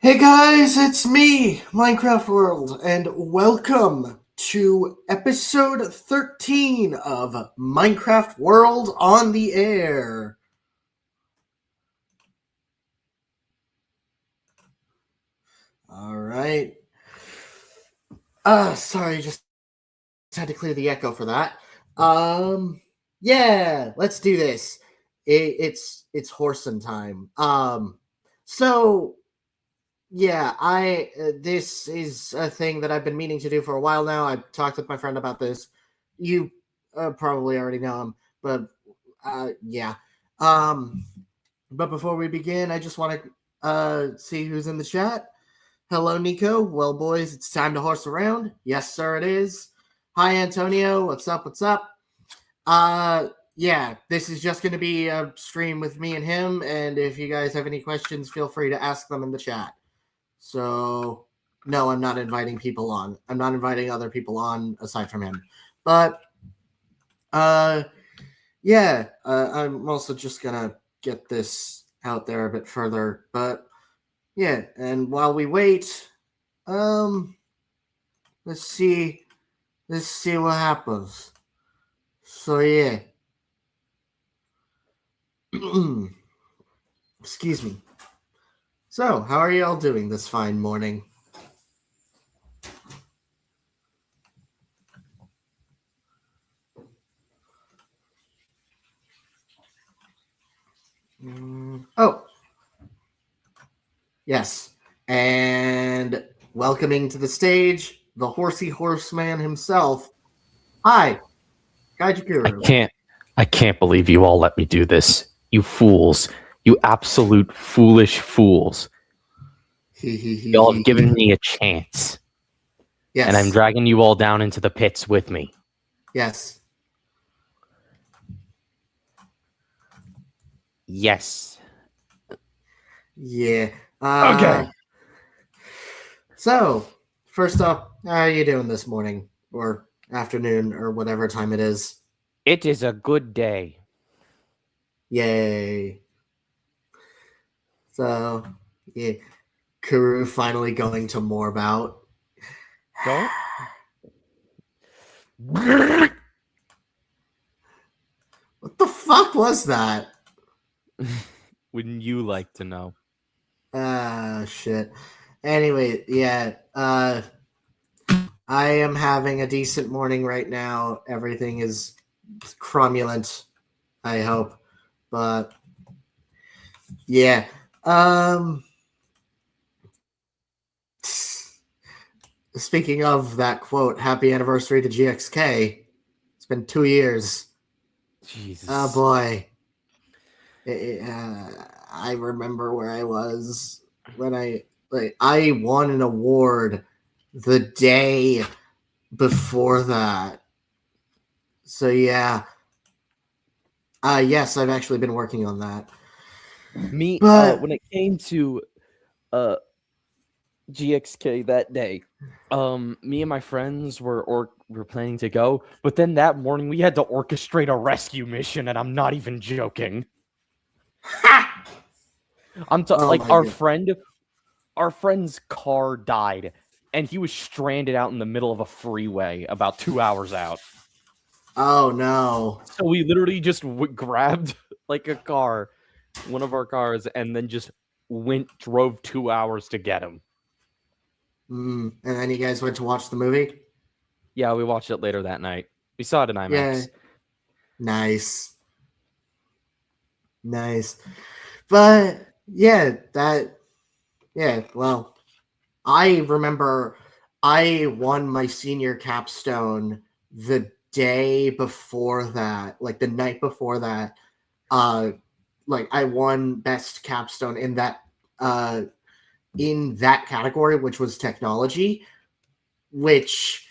Hey guys, it's me, Minecraft World, and welcome to episode 13 of Minecraft World on the Air. Alright. Sorry, just had to clear the echo for that. Yeah, let's do this. It's horsing time. So Yeah, I this is a thing that I've been meaning to do for a while now. I talked with my friend about this. You probably already know him, but yeah. Um, but before we begin, I just want to see who's in the chat. Hello, Nico. Well, boys, it's time to horse around. Yes, sir, it is. Hi, Antonio. What's up? What's up? Yeah, this is just going to be a stream with me and him. And if you guys have any questions, feel free to ask them in the chat. So, no, I'm not inviting people on. I'm not inviting other people on aside from him. But, yeah, I'm also just gonna get this out there a bit further. But, yeah, and while we wait, um, let's see what happens. So, yeah. Excuse me. So, how are you all doing this fine morning? Oh, yes. And welcoming to the stage, the horsey horseman himself. Hi, Kaijikuru. I can't believe you all let me do this. You fools. You absolute foolish fools. Y'all have given me a chance. Yes. And I'm dragging you all down into the pits with me. Yes. Yes. Yeah. Okay. So, first off, how are you doing this morning? Or afternoon, or whatever time it is? It is a good day. Yay. So, yeah. Kuru finally going to more about. Don't? What the fuck was that? Wouldn't you like to know? Shit. Anyway, yeah. I am having a decent morning right now. Everything is cromulent, I hope. But yeah. Speaking of that quote, happy anniversary to GXK. It's been 2 years. Jesus. Oh boy. I remember where I was when I won an award the day before that. So yeah. Yes, I've actually been working on that. Me, But when it came to GXK that day, me and my friends were planning to go, but then that morning we had to orchestrate a rescue mission, and I'm not even joking. Our friend's car died, and he was stranded out in the middle of a freeway about 2 hours out. Oh no! So we literally just grabbed like a car, one of our cars, and then just drove 2 hours to get him. And then you guys went to watch the movie? Yeah, we watched it later that night. We saw it in IMAX. Yeah. Nice. But yeah, well, I remember I won my senior capstone the day before that, like the night before that. Like I won best capstone in that category, which was technology, which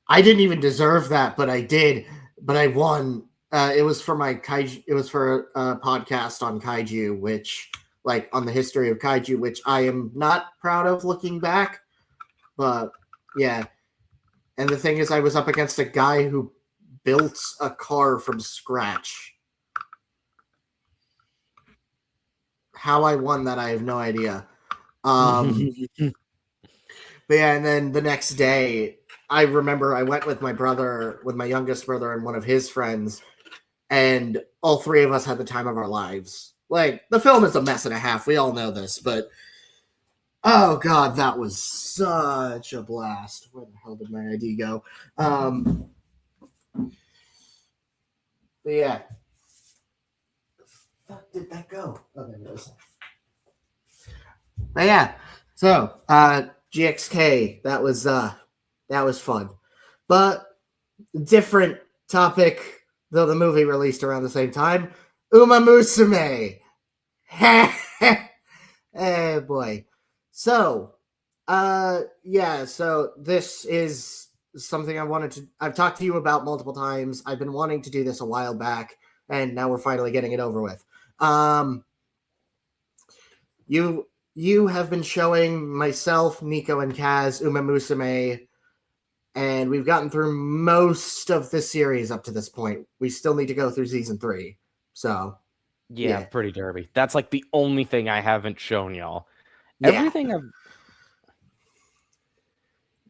I didn't even deserve that, but I did. But I won. It was for my kaiju. It was for a podcast on kaiju, which like on the history of kaiju, which I am not proud of looking back. But yeah, and the thing is, I was up against a guy who built a car from scratch. How I won that, I have no idea. But yeah, and then the next day, I remember I went with my youngest brother, and one of his friends, and all three of us had the time of our lives. Like, the film is a mess and a half. We all know this, but oh god, that was such a blast. Where the hell did my ID go? But yeah. Where the fuck did that go? Oh, there it is. But yeah. So, GXK, that was fun. But different topic, though the movie released around the same time. Umamusume. Hey boy. So, yeah, so this is something I've talked to you about multiple times. I've been wanting to do this a while back, and now we're finally getting it over with. You have been showing myself, Nico, and Kaz Umamusume, and we've gotten through most of the series up to this point. We still need to go through season 3. So, yeah, Pretty Derby. That's like the only thing I haven't shown y'all. yeah. Everything I've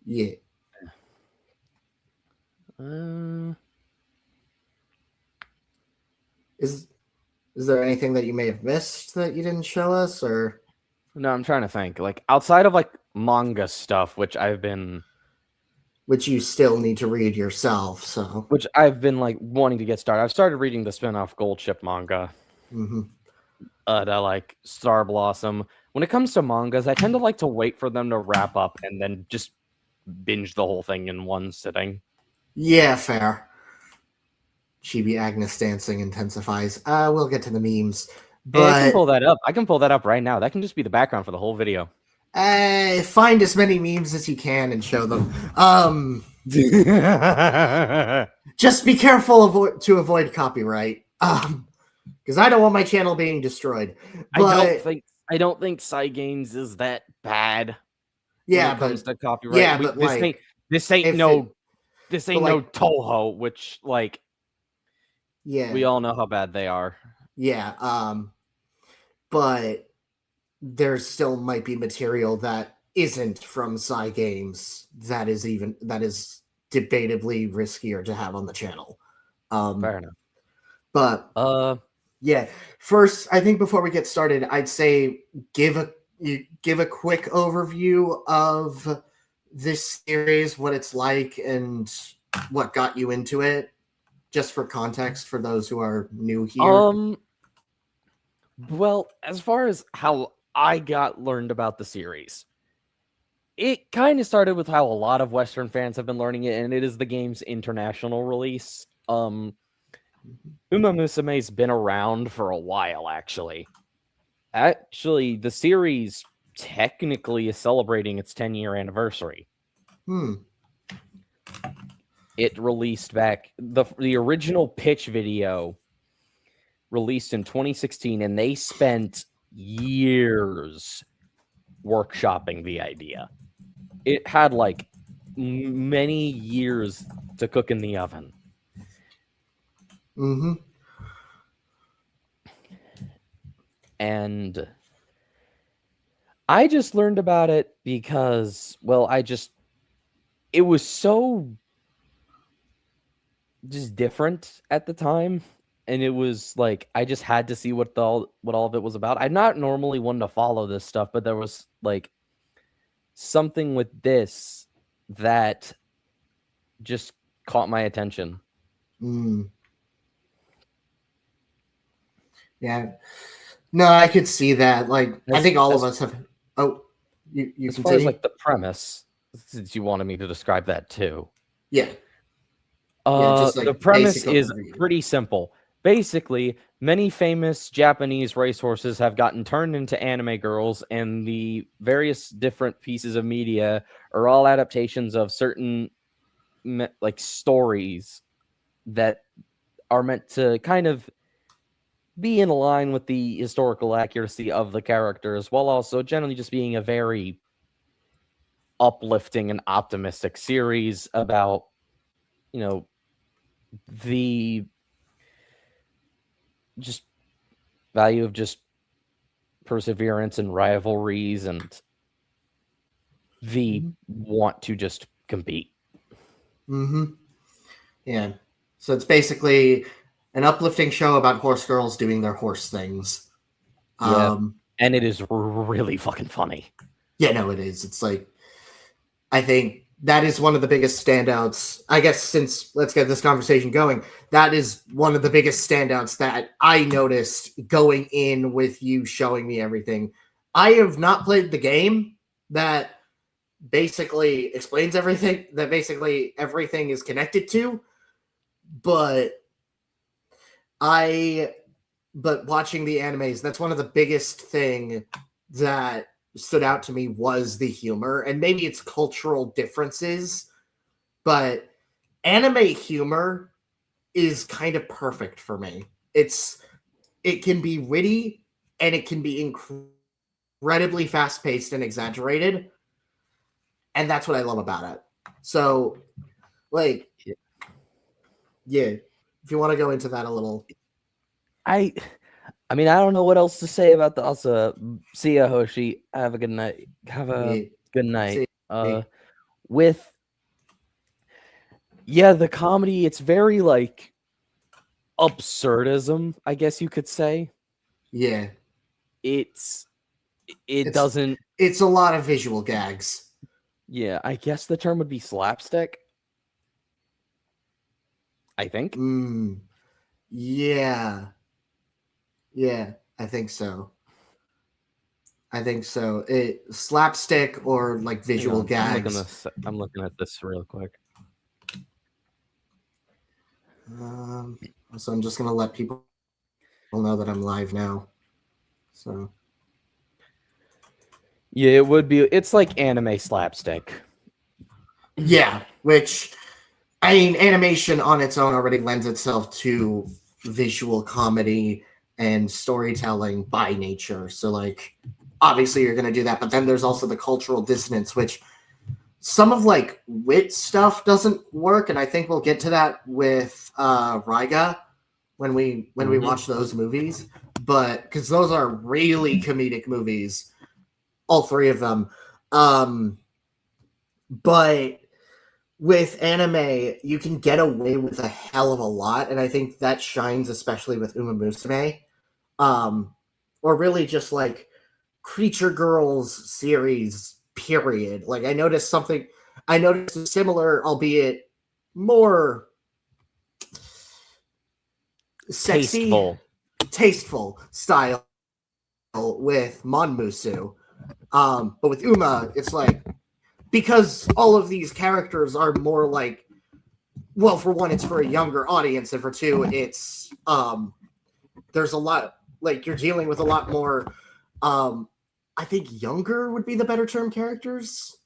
Yeah. Is there anything that you may have missed that you didn't show us, or no, I'm trying to think. Like, outside of like manga stuff, which I've been you still need to read yourself? So, which I've been like wanting to get started. I've started reading the spin-off Gold Ship manga. That like Star Blossom. When it comes to mangas, I tend to like to wait for them to wrap up and then just binge the whole thing in one sitting. Yeah, fair. Chibi Agnes dancing intensifies. We'll get to the memes, but I can pull that up. I can pull that up right now. That can just be the background for the whole video. Find as many memes as you can and show them. Just be careful to avoid copyright. Because I don't want my channel being destroyed. But I don't think Cygames is that bad. Yeah, when it comes to copyright. Yeah, but this ain't no Toho, which like we all know how bad they are. Yeah, but there still might be material that isn't from Cygames that is debatably riskier to have on the channel. Fair enough. But yeah. First, I think before we get started, I'd say give a quick overview of this series, what it's like, and what got you into it, just for context for those who are new here. Well, as far as how I learned about the series, it kind of started with how a lot of Western fans have been learning it, and it is the game's international release. Umamusume's been around for a while, actually. Actually, the series technically is celebrating its 10-year anniversary. It released back the original pitch video released in 2016, and they spent years workshopping the idea. It had like many years to cook in the oven. And I just learned about it because, well, it was so just different at the time. And it was like, I just had to see what all of it was about. I'm not normally one to follow this stuff, but there was like something with this that just caught my attention. Yeah. No, I could see that. Like, I think all of us have. Oh, you as far as like the premise, since you wanted me to describe that too. Yeah. The premise is pretty simple. Basically, many famous Japanese racehorses have gotten turned into anime girls, and the various different pieces of media are all adaptations of certain like stories that are meant to kind of be in line with the historical accuracy of the characters, while also generally just being a very uplifting and optimistic series about, you know, the just value of just perseverance and rivalries and the want to just compete. Yeah. So it's basically an uplifting show about horse girls doing their horse things. Yeah. And it is really fucking funny. Yeah, no, it is. It's like, I think that is one of the biggest standouts. I guess since let's get this conversation going, that is one of the biggest standouts that I noticed going in with you showing me everything. I have not played the game that basically explains everything, that basically everything is connected to, but watching the animes, that's one of the biggest thing that stood out to me was the humor, and maybe it's cultural differences, but anime humor is kind of perfect for me. It can be witty and it can be incredibly fast-paced and exaggerated, and that's what I love about it. So, like, yeah, if you want to go into that a little. I mean, I don't know what else to say about the Asa. See ya, Hoshi. Have a good night. Have a good night. With the comedy, it's very like absurdism, I guess you could say. Yeah. It's a lot of visual gags. Yeah, I guess the term would be slapstick. I think. Yeah. Yeah, I think so. Slapstick or like visual gags. I'm looking at this real quick. So I'm just gonna let people know that I'm live now. So. Yeah, it would be. It's like anime slapstick. Yeah, which, I mean, animation on its own already lends itself to visual comedy and storytelling by nature. So, like, obviously you're going to do that. But then there's also the cultural dissonance, which some of, like, wit stuff doesn't work. And I think we'll get to that with Raiga when we watch those movies. But, because those are really comedic movies. All three of them. But with anime, you can get away with a hell of a lot, and I think that shines especially with Umamusume. Or really just like Creature Girls series, period. Like I noticed a similar, albeit more sexy, tasteful style with Monmusu. But with Uma, it's like, because all of these characters are more like, well, for one, it's for a younger audience, and for two, it's there's a lot, like, you're dealing with a lot more I think younger would be the better term, characters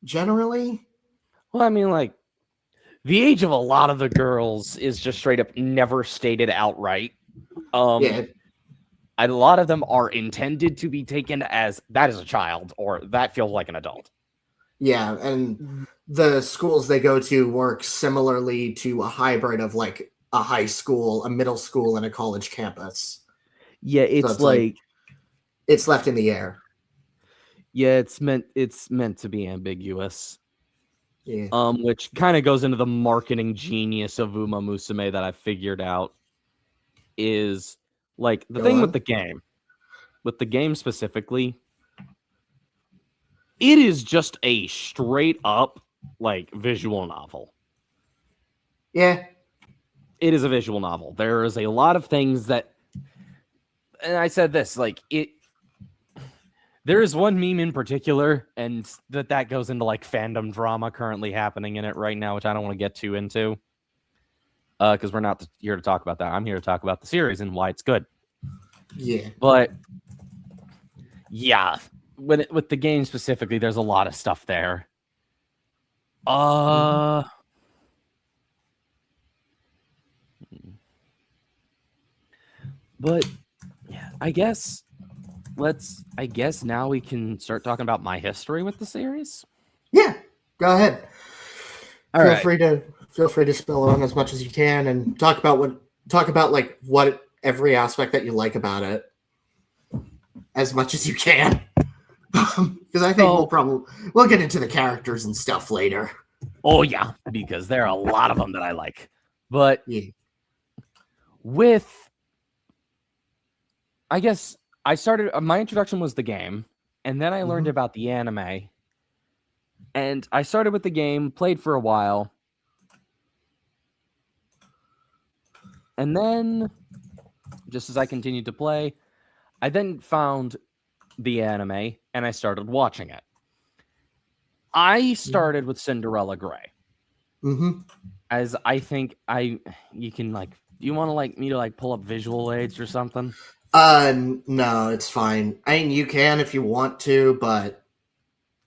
generally. Well, I mean, like, the age of a lot of the girls is just straight up never stated outright. Yeah. A lot of them are intended to be taken as that is a child or that feels like an adult. Yeah, and the schools they go to work similarly to a hybrid of like a high school, a middle school, and a college campus. Yeah, it's like it's left in the air. Yeah, it's meant to be ambiguous. Yeah. Which kind of goes into the marketing genius of Umamusume that I figured out is like the thing with the game. With the game specifically, it is just a straight up like visual novel. Yeah. It is a visual novel. There is a lot of things that, and I said this, like there is one meme in particular, and that goes into like fandom drama currently happening in it right now, which I don't want to get too into. Because we're not here to talk about that. I'm here to talk about the series and why it's good. Yeah. But yeah, with the game specifically, there's a lot of stuff there. But yeah, I guess now we can start talking about my history with the series. Yeah, go ahead. All right. Feel free to spill on as much as you can and talk about what every aspect that you like about it. as much as you can. Because I think we'll get into the characters and stuff later. Oh yeah, because there are a lot of them that I like. But I guess I started, my introduction was the game, and then I learned about the anime. And I started with the game, played for a while. And then, just as I continued to play, I then found the anime, and I started watching it. I started with Cinderella Grey. As I think you can, like, do you want to, me to, pull up visual aids or something? No, it's fine. I mean, you can if you want to, but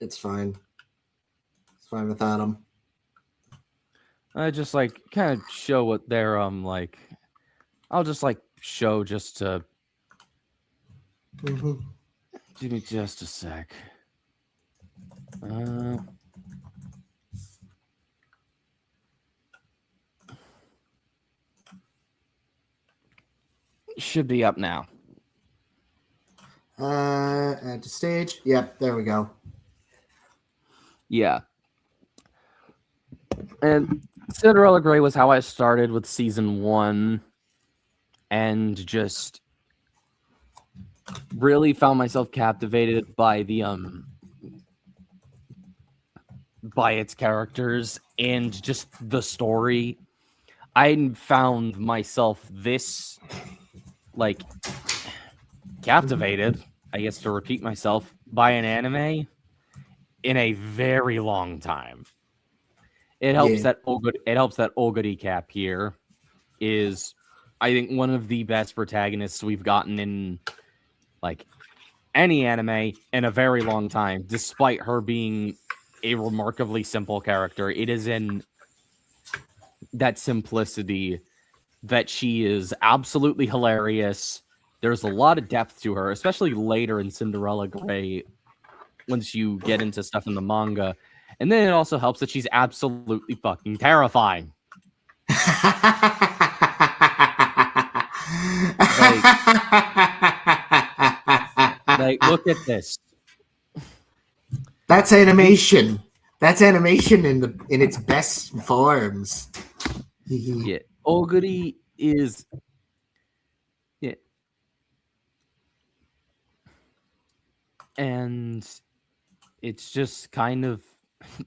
it's fine. It's fine without them. I just, kind of show what they're, I'll just, show just to... Give me just a sec. Should be up now. Add to stage. Yep, there we go. Yeah. And Cinderella Grey was how I started with season 1, and just really found myself captivated by the by its characters and just the story. I found myself this captivated, I guess to repeat myself, by an anime in a very long time. It helps that Oguri Cap here is, I think, one of the best protagonists we've gotten in any anime in a very long time, despite her being a remarkably simple character. It is in that simplicity that she is absolutely hilarious. There's a lot of depth to her, especially later in Cinderella Grey, once you get into stuff in the manga. And then it also helps that she's absolutely fucking terrifying. Look at this. That's animation. That's animation in its best forms. Yeah, Oguri is. Yeah, and it's just kind of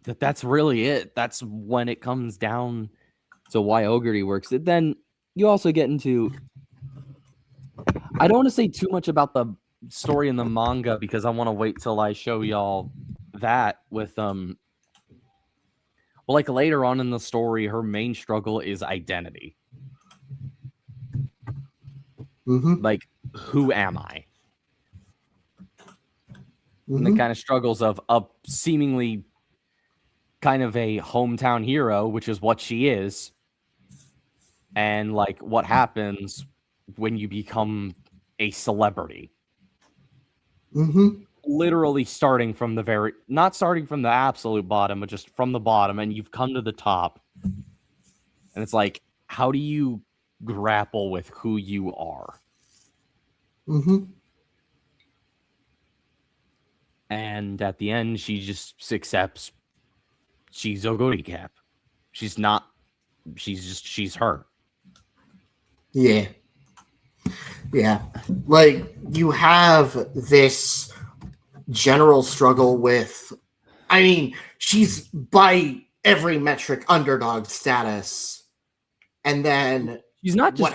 that's really it. That's when it comes down to why Oguri works. Then you also get into. I don't want to say too much about the story in the manga because I want to wait till I show y'all that with well, later on in the story, her main struggle is identity. Who am I? And the kind of struggles of seemingly kind of a hometown hero, which is what she is, and what happens when you become a celebrity. Literally starting from not starting from the absolute bottom, but just from the bottom, and you've come to the top. And it's how do you grapple with who you are? And at the end, she just accepts she's Oguri Cap. She's not, she's her. Yeah. Yeah. You have this general struggle with, I mean, she's she's status, and then she's not just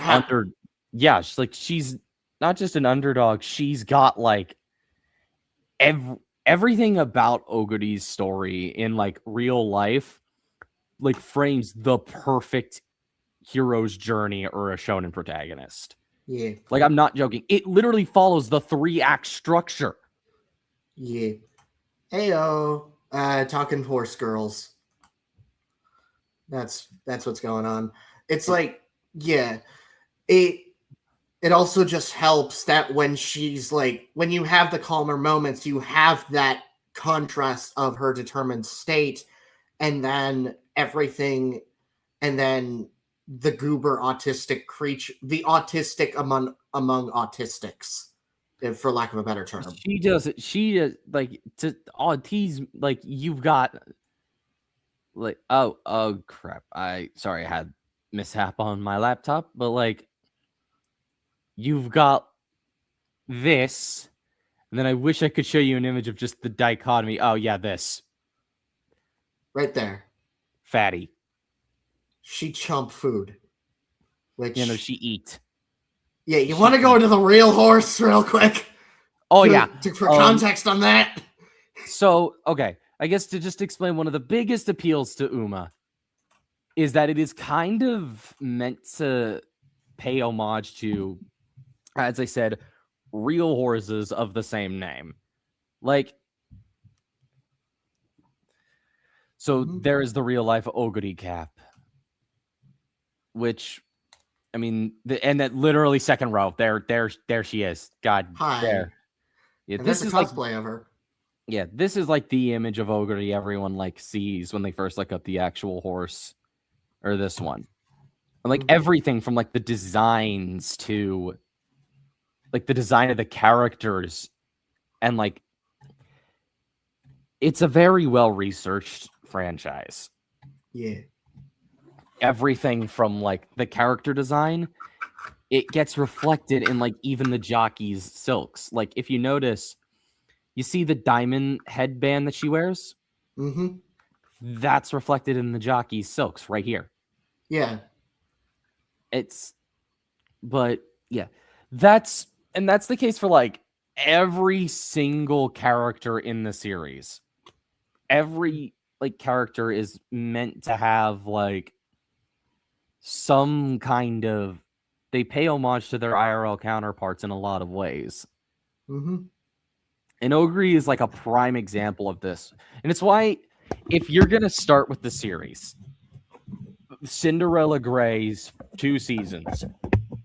she's not just an underdog. She's got everything about Oguri's story in real life frames the perfect hero's journey or a shonen protagonist. Yeah, I'm not joking. It literally follows the 3-act structure. Yeah. Heyo, talking horse girls. That's what's going on. It's it also just helps that when she's when you have the calmer moments, you have that contrast of her determined state, and then everything, and then the goober autistic creature, the autistic among autistics for lack of a better term. She does like to tease, like you've got like oh crap. I had mishap on my laptop, but like you've got this, and then I wish I could show you an image of just the dichotomy. Oh yeah, this. Right there. Fatty. She chomp food. Which she eat. Yeah, you want to go into the real horse real quick? Oh, yeah. For context on that. So, okay. I guess to just explain, one of the biggest appeals to Uma is that it is kind of meant to pay homage to, as I said, real horses of the same name. Like, so there is the real life Oguri Cap, which, I mean, and that literally second row, there she is. God, hi. There. Yeah, and this is a cosplay of her. Yeah, this is like the image of Oguri everyone like sees when they first look up the actual horse, or this one. And like everything from like the designs to like the design of the characters, and like it's a very well researched franchise. Yeah. Everything from like the character design, it gets reflected in like even the jockey's silks. Like if you notice, you see the diamond headband that she wears? Mm-hmm. That's reflected in the jockey's silks right here. Yeah. But yeah, that's the case for like every single character in the series. Every like character is meant to have like some kind of, they pay homage to their IRL counterparts in a lot of ways. Mm-hmm. And Oguri is like a prime example of this. And it's why, if you're going to start with the series, Cinderella Grey's 2 seasons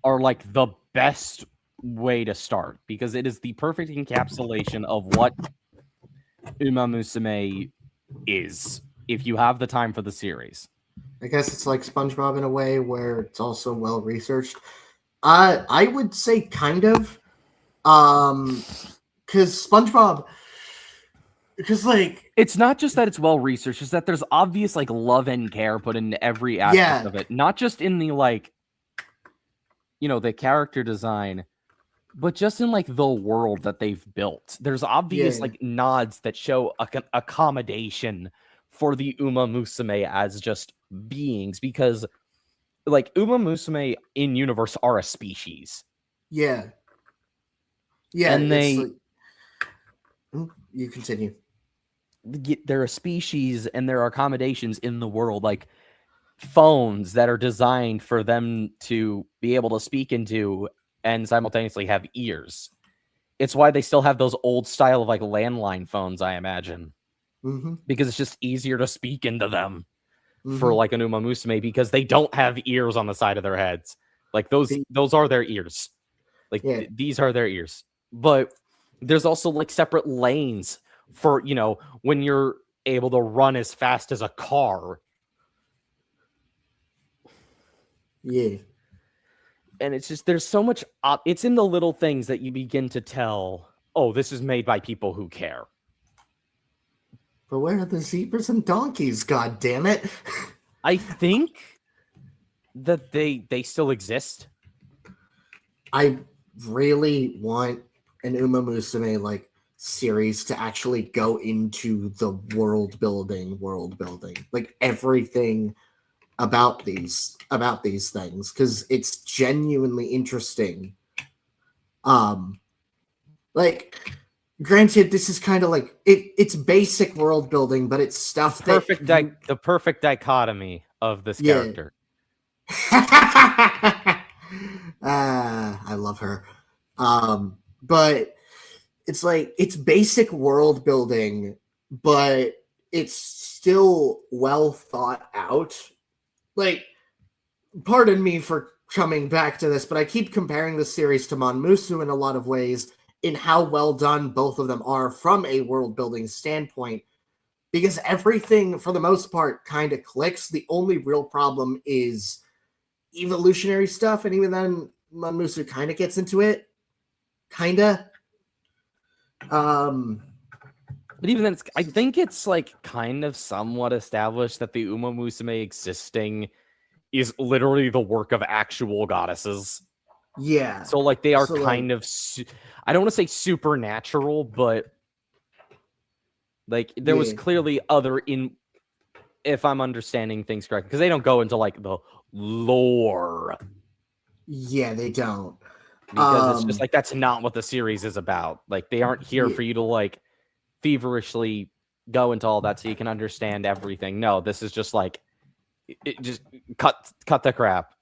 are like the best way to start, because it is the perfect encapsulation of what Umamusume is, if you have the time for the series. I guess it's like SpongeBob in a way where it's also well researched. I would say kind of. Because SpongeBob, because like it's not just that it's well researched, it's that there's obvious like love and care put into every aspect of it, not just in the like, the character design, but just in like the world that they've built. There's obvious like nods that show accommodation for the Umamusume as just beings, because like Umamusume in universe are a species. Yeah, and they. You continue. They're a species, and there are accommodations in the world, like phones that are designed for them to be able to speak into and simultaneously have ears. It's why they still have those old style of like landline phones, I imagine, because it's just easier to speak into them for like an Umamusume, because they don't have ears on the side of their heads. Like those are their ears. Like these are their ears. But there's also like separate lanes for, when you're able to run as fast as a car. Yeah. And it's just, there's so much, it's in the little things that you begin to tell, oh, this is made by people who care. But where are the zebras and donkeys, god damn it? I think that they still exist. I really want an Umamusume like series to actually go into the world building, like everything about these things, because it's genuinely interesting. Like, granted, this is kind of like it's basic world building, but it's stuff the perfect dichotomy of this character. I love her. But it's like, it's basic world building, but it's still well thought out. Like, pardon me for coming back to this, but I keep comparing this series to Monmusu in a lot of ways, in how well done both of them are from a world building standpoint, because everything, for the most part, kind of clicks. The only real problem is evolutionary stuff, and even then, Monmusu kind of gets into it. Kinda. But even then, I think it's like kind of somewhat established that the Umamusume existing is literally the work of actual goddesses. Yeah. So like they are kind of, I don't want to say supernatural, but like there was clearly other if I'm understanding things correctly, because they don't go into like the lore. Yeah, they don't. Because it's just like, that's not what the series is about. Like they aren't here for you to like feverishly go into all that so you can understand everything. No, this is just like, just cut the crap.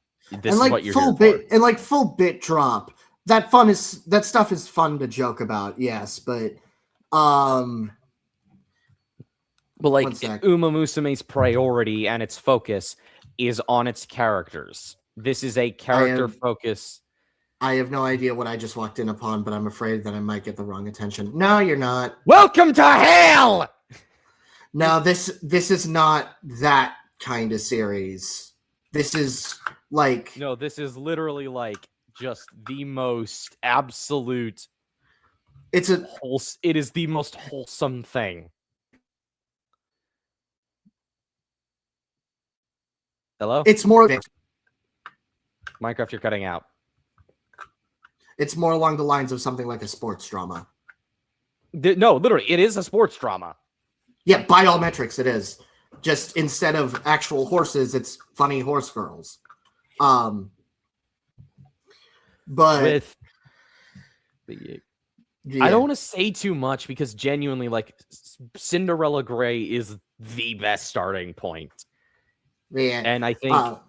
This is what you're here for. And like full bit drop. That stuff is fun to joke about, yes, but like Umamusume's priority and its focus is on its characters. This is a character focus. I have no idea what I just walked in upon, but I'm afraid that I might get the wrong attention. No, you're not. Welcome to hell! No, this is not that kind of series. This is like... No, this is literally like just the most absolute... It is the most wholesome thing. Hello? It's more... Minecraft, you're cutting out. It's more along the lines of something like a sports drama. No, literally, it is a sports drama. Yeah, by all metrics, it is. Just instead of actual horses, it's funny horse girls. But with I don't want to say too much because genuinely, like, Cinderella Grey is the best starting point. Yeah, and I think a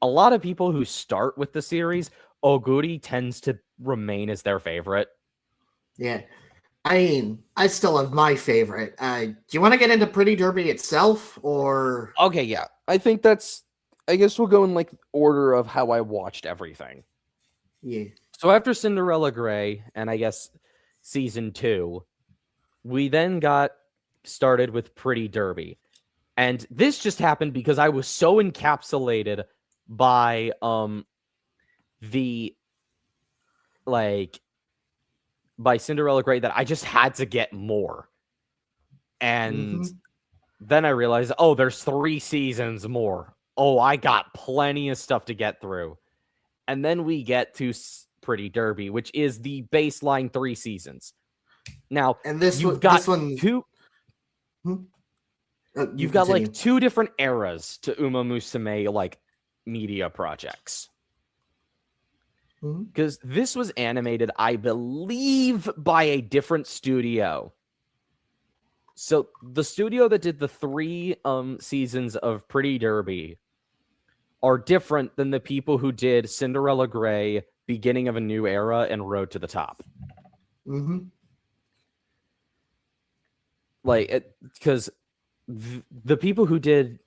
lot of people who start with the series, Oguri tends to remain as their favorite. Yeah. I mean, I still have my favorite. Do you want to get into Pretty Derby itself, or... Okay, yeah. I think I guess we'll go in, like, order of how I watched everything. Yeah. So after Cinderella Grey, and I guess season 2, we then got started with Pretty Derby. And this just happened because I was so encapsulated by, by Cinderella Grey that I just had to get more. And then I realized, oh, there's 3 seasons more. Oh, I got plenty of stuff to get through. And then we get to Pretty Derby, which is the baseline 3 seasons. Now, and you've got like 2 different eras to Umamusume like media projects. Because this was animated, I believe, by a different studio. So the studio that did the 3 seasons of Pretty Derby are different than the people who did Cinderella Grey, Beginning of a New Era, and Road to the Top. Like, because the people who did,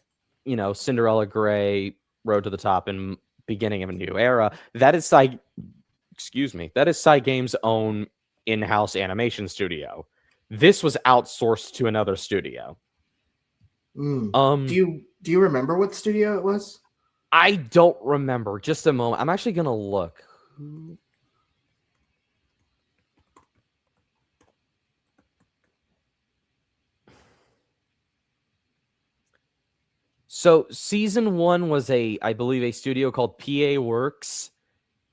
Cinderella Grey, Road to the Top, and Beginning of a New Era, that is Cygame's own in-house animation studio. This was outsourced to another studio. Do you remember what studio it was? I don't remember. Just a moment. I'm actually gonna look. So season 1 was I believe a studio called PA Works.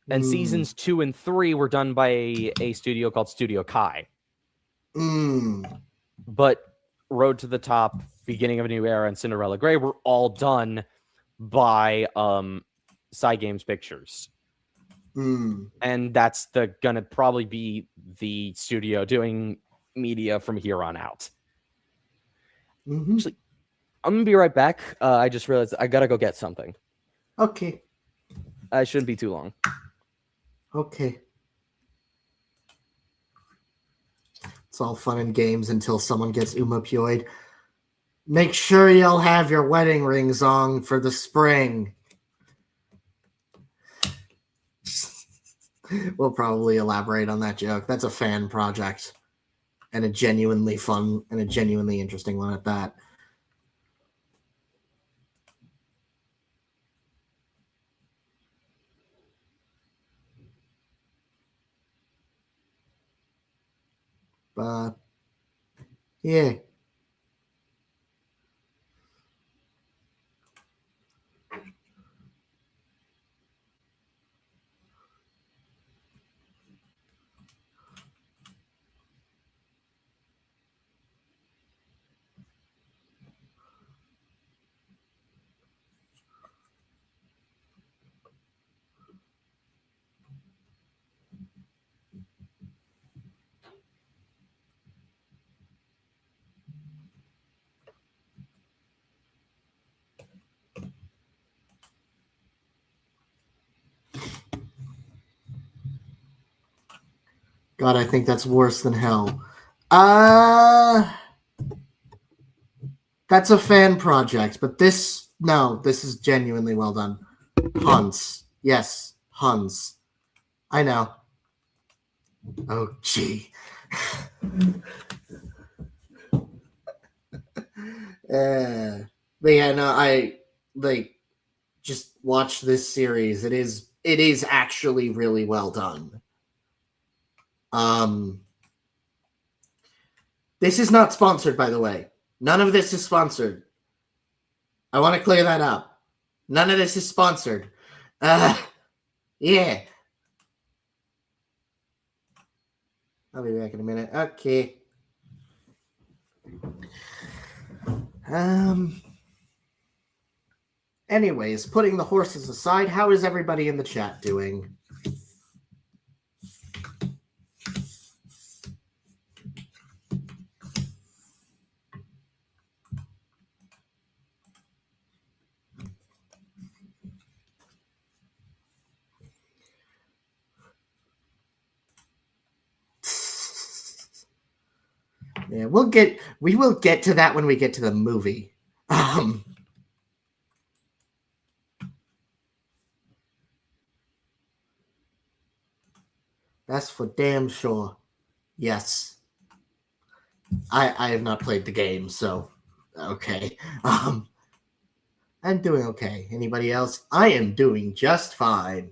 And seasons 2 and 3 were done by a studio called Studio Kai. But Road to the Top, Beginning of a New Era, and Cinderella Grey were all done by Cygames Pictures. And that's gonna probably be the studio doing media from here on out. Actually, I'm gonna be right back. I just realized I gotta go get something. Okay. I shouldn't be too long. Okay. It's all fun and games until someone gets Umapuoid. Make sure you'll have your wedding rings on for the spring. We'll probably elaborate on that joke. That's a fan project. And a genuinely fun and a genuinely interesting one at that. But yeah. God, I think that's worse than hell. That's a fan project, but this is genuinely well done. Huns. Yes, Huns. I know. Oh, gee. But yeah, no, I just watch this series. It is actually really well done. This is not sponsored, by the way. None of this is sponsored. I want to clear that up. None of this is sponsored. Yeah. I'll be back in a minute. Okay. Anyways, putting the horses aside, how is everybody in the chat doing? Yeah, we will get to that when we get to the movie. That's for damn sure. Yes. I have not played the game, so okay. I'm doing okay. Anybody else? I am doing just fine.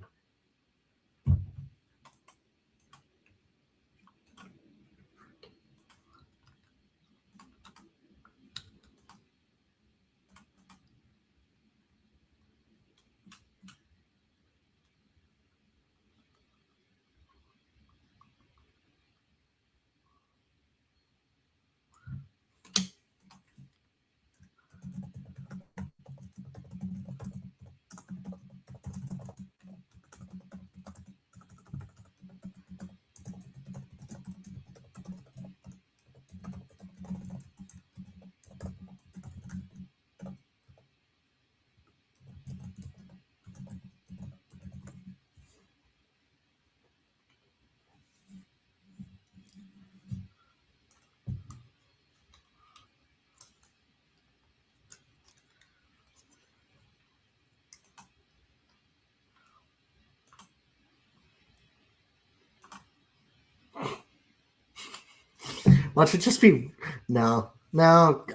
Watch it just be no.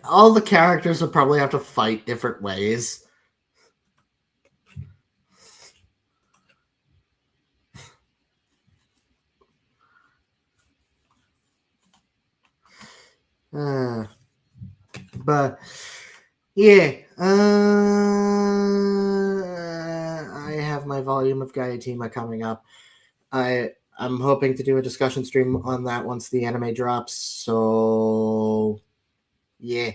All the characters would probably have to fight different ways. But yeah, I have my volume of Gaiatima coming up. I'm hoping to do a discussion stream on that once the anime drops. So yeah.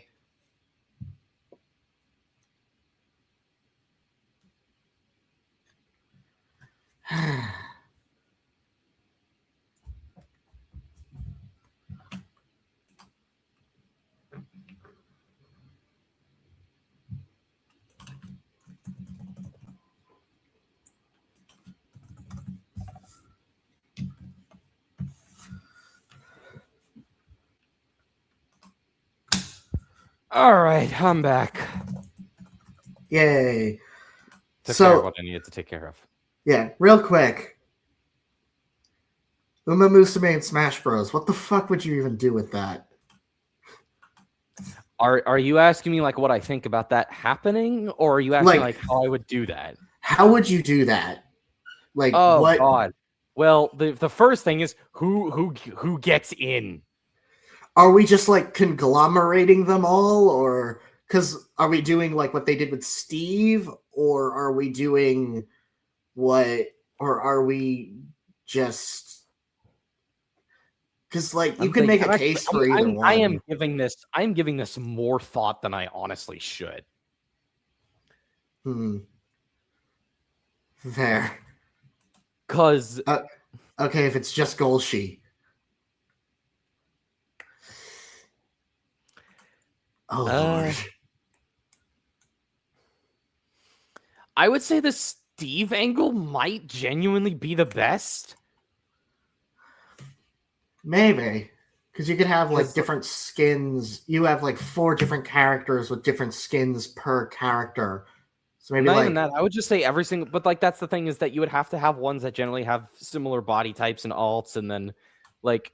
All right, I'm back. Yay. Took care of what I needed to take care of. Yeah, real quick. Umamusume and Smash Bros. What the fuck would you even do with that? Are you asking me like what I think about that happening, or are you asking like how I would do that? How would you do that? Like, oh what? God. Well, the first thing is who gets in. are we just like conglomerating them all, or because are we doing like what they did with Steve, or are we doing what, or are we just because like you can make a case for either one. I'm giving this more thought than I honestly should. Fair. Because okay, if it's just Golshi. Oh Lord. I would say the Steve angle might genuinely be the best. Maybe. Because you could have like different skins. You have like 4 different characters with different skins per character. So maybe not like even that. I would just say every single, but like that's the thing is that you would have to have ones that generally have similar body types and alts, and then like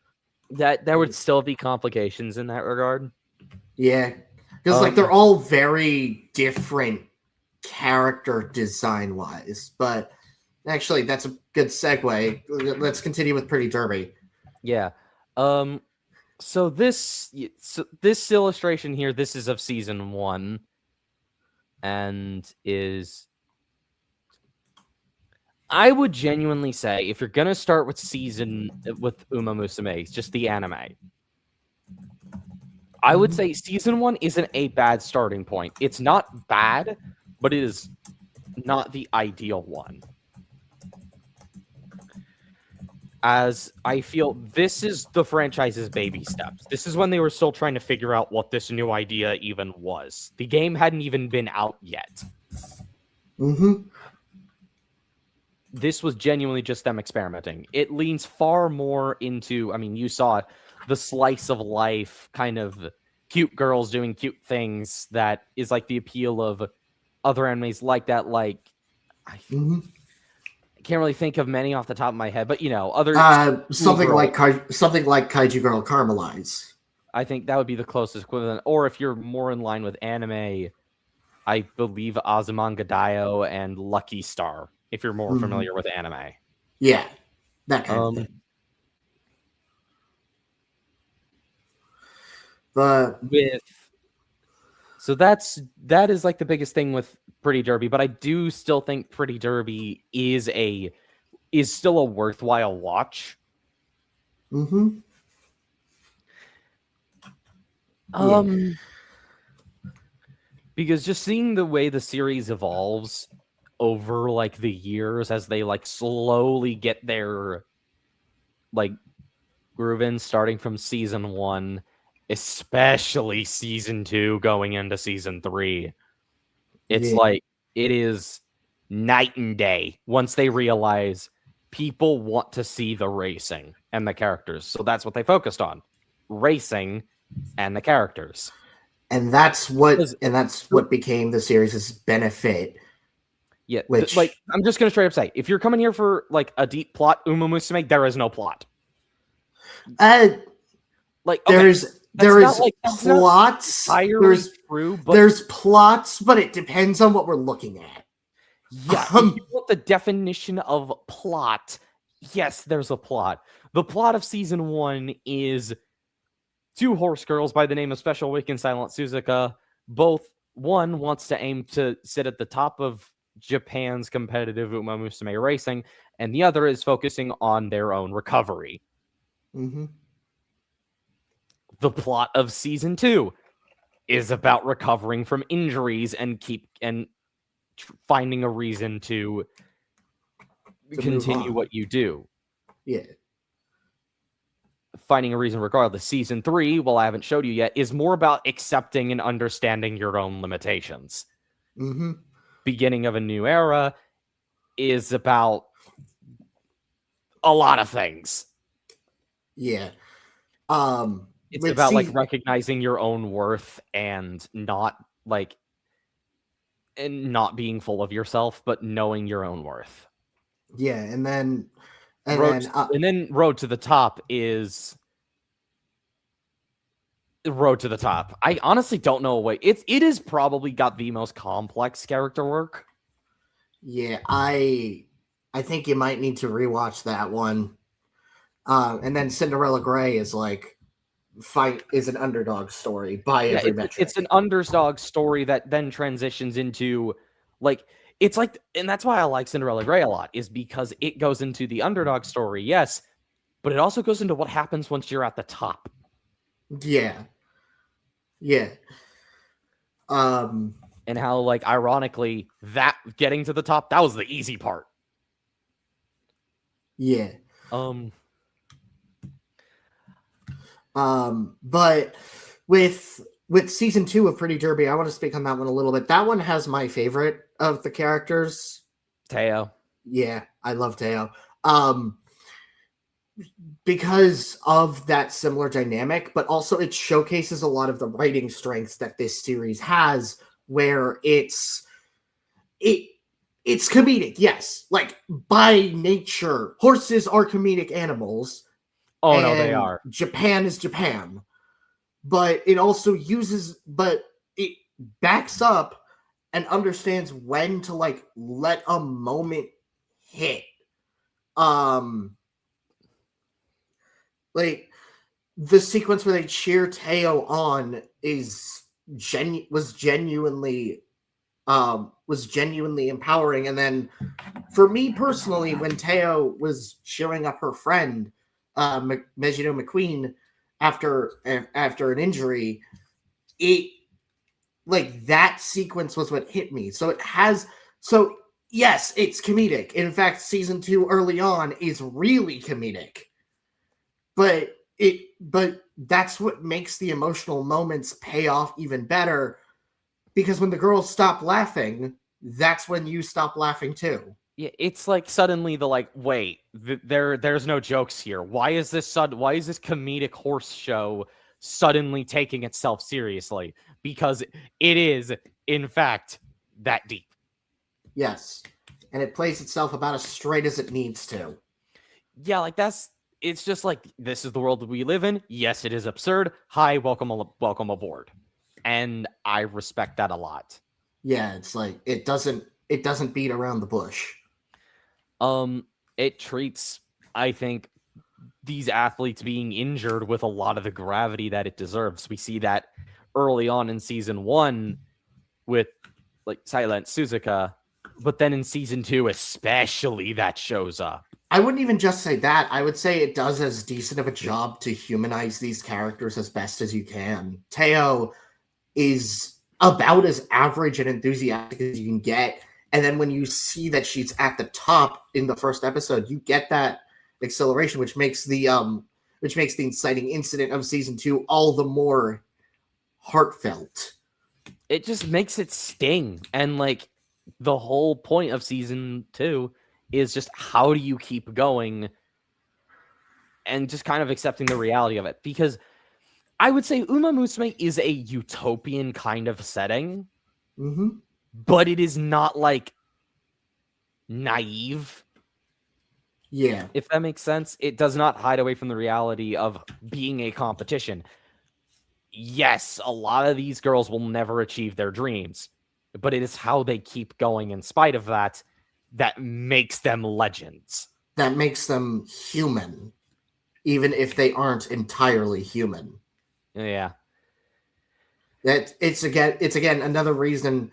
that there would still be complications in that regard. Yeah, because like they're all very different character design wise. But actually, that's a good segue. Let's continue with Pretty Derby. Yeah. So this illustration here, this is of season 1, and is, I would genuinely say, if you're gonna start with Umamusume, just the anime, I would say season 1 isn't a bad starting point. It's not bad, but it is not the ideal one. As I feel this is the franchise's baby steps. This is when they were still trying to figure out what this new idea even was. The game hadn't even been out yet. This was genuinely just them experimenting. It leans far more into, I mean, you saw it, the slice of life kind of cute girls doing cute things that is like the appeal of other animes like that. Like, I can't really think of many off the top of my head, but you know, other something like Kaiju Girl Caramelize. I think that would be the closest equivalent. Or if you're more in line with anime, I believe Azumanga and Lucky Star, if you're more familiar with anime. Yeah, that kind of thing. But so that is like the biggest thing with Pretty Derby, but I do still think Pretty Derby is still a worthwhile watch. Because just seeing the way the series evolves over like the years as they like slowly get their like groove in, starting from season 1, especially season 2 going into season 3. It's like it is night and day once they realize people want to see the racing and the characters. So that's what they focused on. Racing and the characters. And that's what became the series' benefit. Yeah, like I'm just gonna straight up say, if you're coming here for like a deep plot, Umamusume, there is no plot. Like there's plots. There's plots, but it depends on what we're looking at. Yeah, if you want the definition of plot, yes, there's a plot. The plot of season 1 is 2 horse girls by the name of Special Awakened Silent Suzuka. Both, one wants to aim to sit at the top of Japan's competitive Umamusume racing, and the other is focusing on their own recovery. The plot of season 2 is about recovering from injuries and finding a reason to continue what you do. Yeah. Finding a reason regardless. Season 3, well, I haven't showed you yet, is more about accepting and understanding your own limitations. Beginning of a New Era is about a lot of things. Yeah. It's about like recognizing your own worth and not being full of yourself, but knowing your own worth. Yeah, and then Road to the Top is Road to the Top. I honestly don't know a way. It is probably got the most complex character work. Yeah, I think you might need to rewatch that one. And then Cinderella Grey is like fight is an underdog story by every metric. It's an underdog story that then transitions into like it's like, and that's why I like Cinderella Grey a lot, is because it goes into the underdog story, yes, but it also goes into what happens once you're at the top. Yeah. And how, like, ironically, that getting to the top, that was the easy part. Yeah. But with season 2 of Pretty Derby, I want to speak on that one a little bit. That one has my favorite of the characters. Teo. Yeah, I love Teo. Because of that similar dynamic, but also it showcases a lot of the writing strengths that this series has, where it's comedic. Yes, like by nature, horses are comedic animals. Oh no, they are. Japan is Japan, but it also it backs up and understands when to like let a moment hit. Like the sequence where they cheer Teo on was genuinely empowering. And then for me personally, when Teo was cheering up her friend, Megiddo McQueen, after an injury, it like that sequence was what hit me. So yes, it's comedic. In fact, season 2 early on is really comedic. But that's what makes the emotional moments pay off even better, because when the girls stop laughing, that's when you stop laughing too. Yeah, it's like suddenly wait, there's no jokes here. Why is this comedic horse show suddenly taking itself seriously? Because it is, in fact, that deep. Yes. And it plays itself about as straight as it needs to. Yeah, like it's just like, this is the world that we live in. Yes, it is absurd. Hi, welcome aboard. And I respect that a lot. Yeah, it's like it doesn't beat around the bush. It treats, I think, these athletes being injured with a lot of the gravity that it deserves. We see that early on in season 1 with like Silent Suzuka, but then in season 2 especially, that shows up. I wouldn't even just say that. I would say it does as decent of a job to humanize these characters as best as you can. Teo is about as average and enthusiastic as you can get. And then when you see that she's at the top in the first episode, you get that acceleration, which makes the inciting incident of season 2 all the more heartfelt. It just makes it sting. And like the whole point of season 2 is just, how do you keep going and just kind of accepting the reality of it? Because I would say Umamusume is a utopian kind of setting, but it is not like naive. Yeah. If that makes sense. It does not hide away from the reality of being a competition. Yes, a lot of these girls will never achieve their dreams, but it is how they keep going in spite of that makes them legends. That makes them human, even if they aren't entirely human. Yeah. That it's again another reason,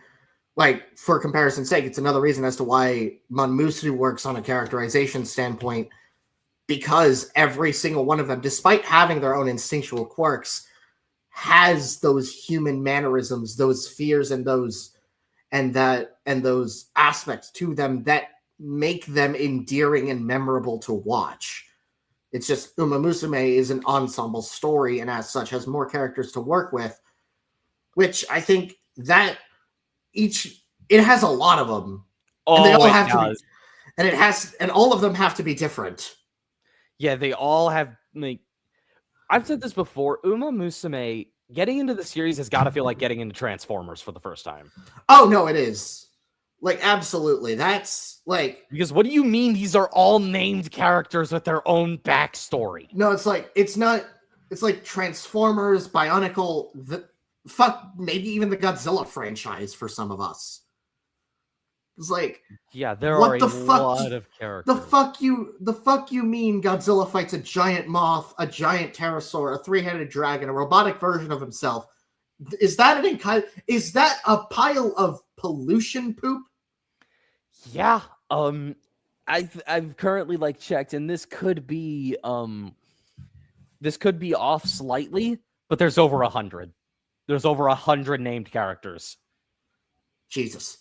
like, for comparison's sake, it's another reason as to why Umamusume works on a characterization standpoint, because every single one of them, despite having their own instinctual quirks, has those human mannerisms, those fears, and those aspects to them that make them endearing and memorable to watch. It's just Umamusume is an ensemble story, and as such has more characters to work with, which I think that it has a lot of them. Oh, and they all have to be, and all of them have to be different. Yeah, they all have, like, I've said this before, Umamusume getting into the series has got to feel like getting into Transformers for the first time. Oh no, it is. Like, absolutely. That's like, because what do you mean these are all named characters with their own backstory? No, it's like Transformers, Bionicle, maybe even the Godzilla franchise for some of us. It's like, yeah, there are a lot of characters. The fuck you mean Godzilla fights a giant moth, a giant pterosaur, a three-headed dragon, a robotic version of himself? Is that a pile of pollution poop? Yeah. I've currently like checked, and this could be off slightly, but there's over 100. There's over 100 named characters. Jesus.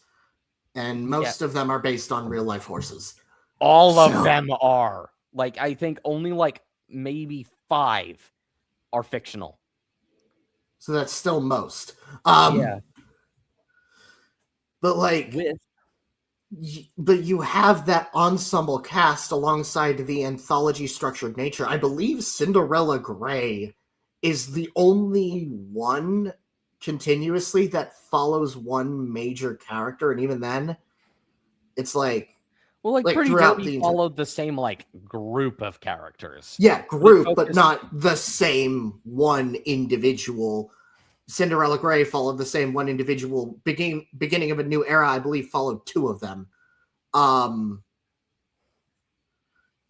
And most of them are based on real life horses. All of them are. Like, I think only like maybe 5 are fictional. So that's still most. Yeah. But like, but you have that ensemble cast alongside the anthology structured nature. I believe Cinderella Grey is the only one continuously that follows one major character, and even then, it's like, well, like Pretty Derby followed the same like group of characters. Yeah, group, but not the same one individual. Cinderella Grey followed the same one individual. Beginning of a New Era, I believe, followed 2 of them. And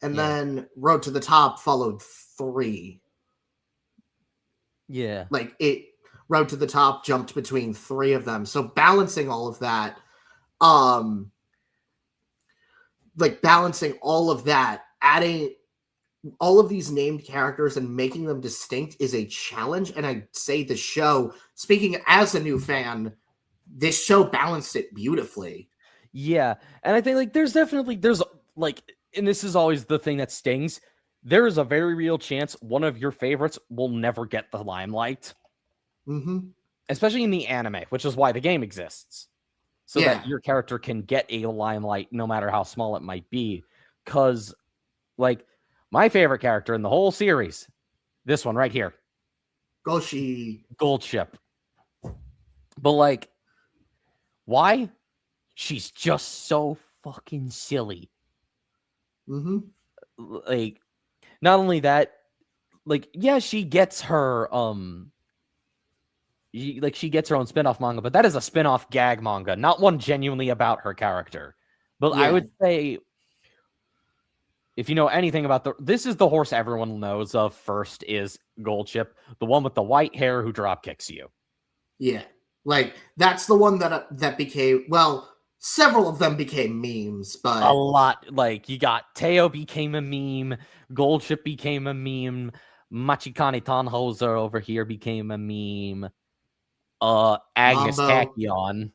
then Road to the Top followed 3. Yeah. Like, Road to the Top jumped between 3 of them. So balancing all of that, adding all of these named characters and making them distinct is a challenge. And I'd say the show, speaking as a new fan, this show balanced it beautifully. Yeah. And I think like there's like, and this is always the thing that stings, there is a very real chance one of your favorites will never get the limelight. Mm-hmm. Especially in the anime, which is why the game exists. So that your character can get a limelight no matter how small it might be. Because, like, my favorite character in the whole series, this one right here. Goldship. But, like, why? She's just so fucking silly. Mm-hmm. Like, not only that, like, yeah, she gets her, she gets her own spin-off manga, but that is a spin-off gag manga, not one genuinely about her character. But I would say, if you know anything about this is the horse everyone knows of first is Goldship, the one with the white hair who drop kicks you. Yeah, like that's the one that became, well, several of them became memes, but a lot. Like you got Teo became a meme, Goldship became a meme, Machikane Tannhauser over here became a meme. Agnes Tachyon.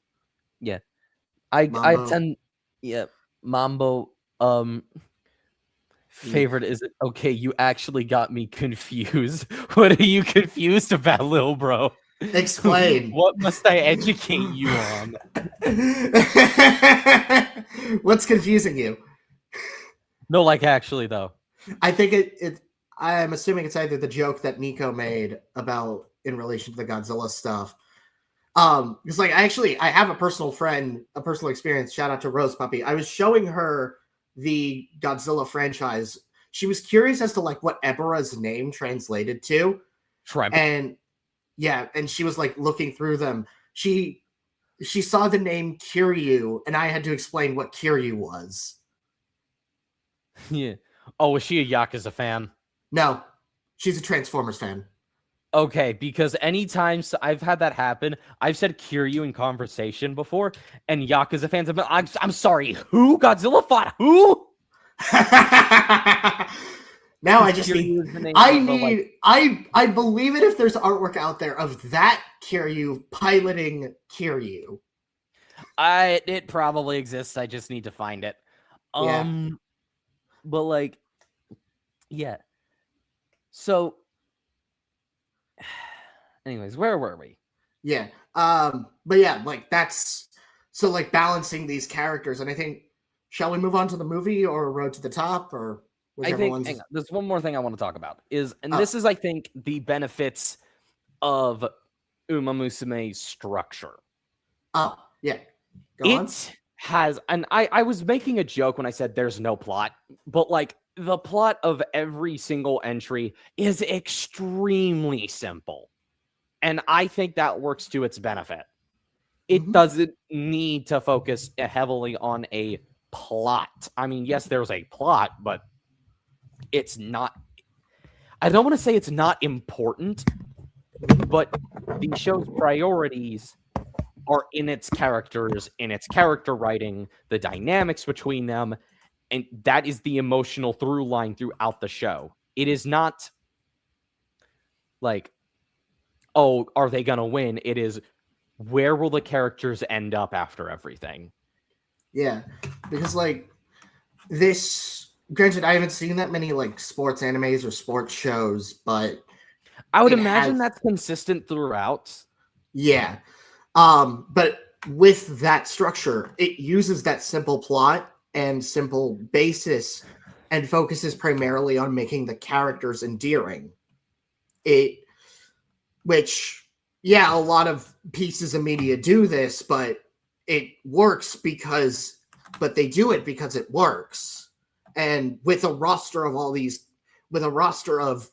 Yeah. Mambo. Favorite is it? Okay, you actually got me confused. What are you confused about, little bro? Explain. What must I educate you on? What's confusing you? No, like actually though. I think I'm assuming it's either the joke that Nico made about in relation to the Godzilla stuff. Because like I have a personal experience. Shout out to Rose Puppy. I was showing her the Godzilla franchise. She was curious as to like what Ebera's name translated to. Shrimp. And she was like looking through them. She saw the name Kiryu, and I had to explain what Kiryu was. Yeah. Oh, was she a Yakuza fan? No, she's a Transformers fan. Okay, because anytime I've had that happen, I've said Kiryu in conversation before, and Yakuza fans have been, I'm sorry, who? Godzilla fought who? Now I just I believe it if there's artwork out there of that Kiryu piloting Kiryu. It probably exists. I just need to find it. But like, yeah. So, anyways, where were we? Yeah. But yeah, like that's so like balancing these characters, and I think shall we move on to the movie or Road to the Top or whichever one's... hang on, there's one more thing I want to talk about this is I think the benefits of Umamusume's structure. Oh, yeah. Has, and I was making a joke when I said there's no plot, but like the plot of every single entry is extremely simple. And I think that works to its benefit. it doesn't need to focus heavily on a plot. I mean, yes, there's a plot, but it's not. I don't want to say it's not important, but the show's priorities are in its characters, in its character writing, the dynamics between them, and that is the emotional through line throughout the show. It is not like, oh, are they gonna win? It is, where will the characters end up after everything? Yeah, because like this, granted, I haven't seen that many like sports animes or sports shows, but I would imagine that's consistent throughout. Yeah. But with that structure, it uses that simple plot and simple basis and focuses primarily on making the characters endearing. Which, yeah, a lot of pieces of media do this, but it works but they do it because it works. And with a roster of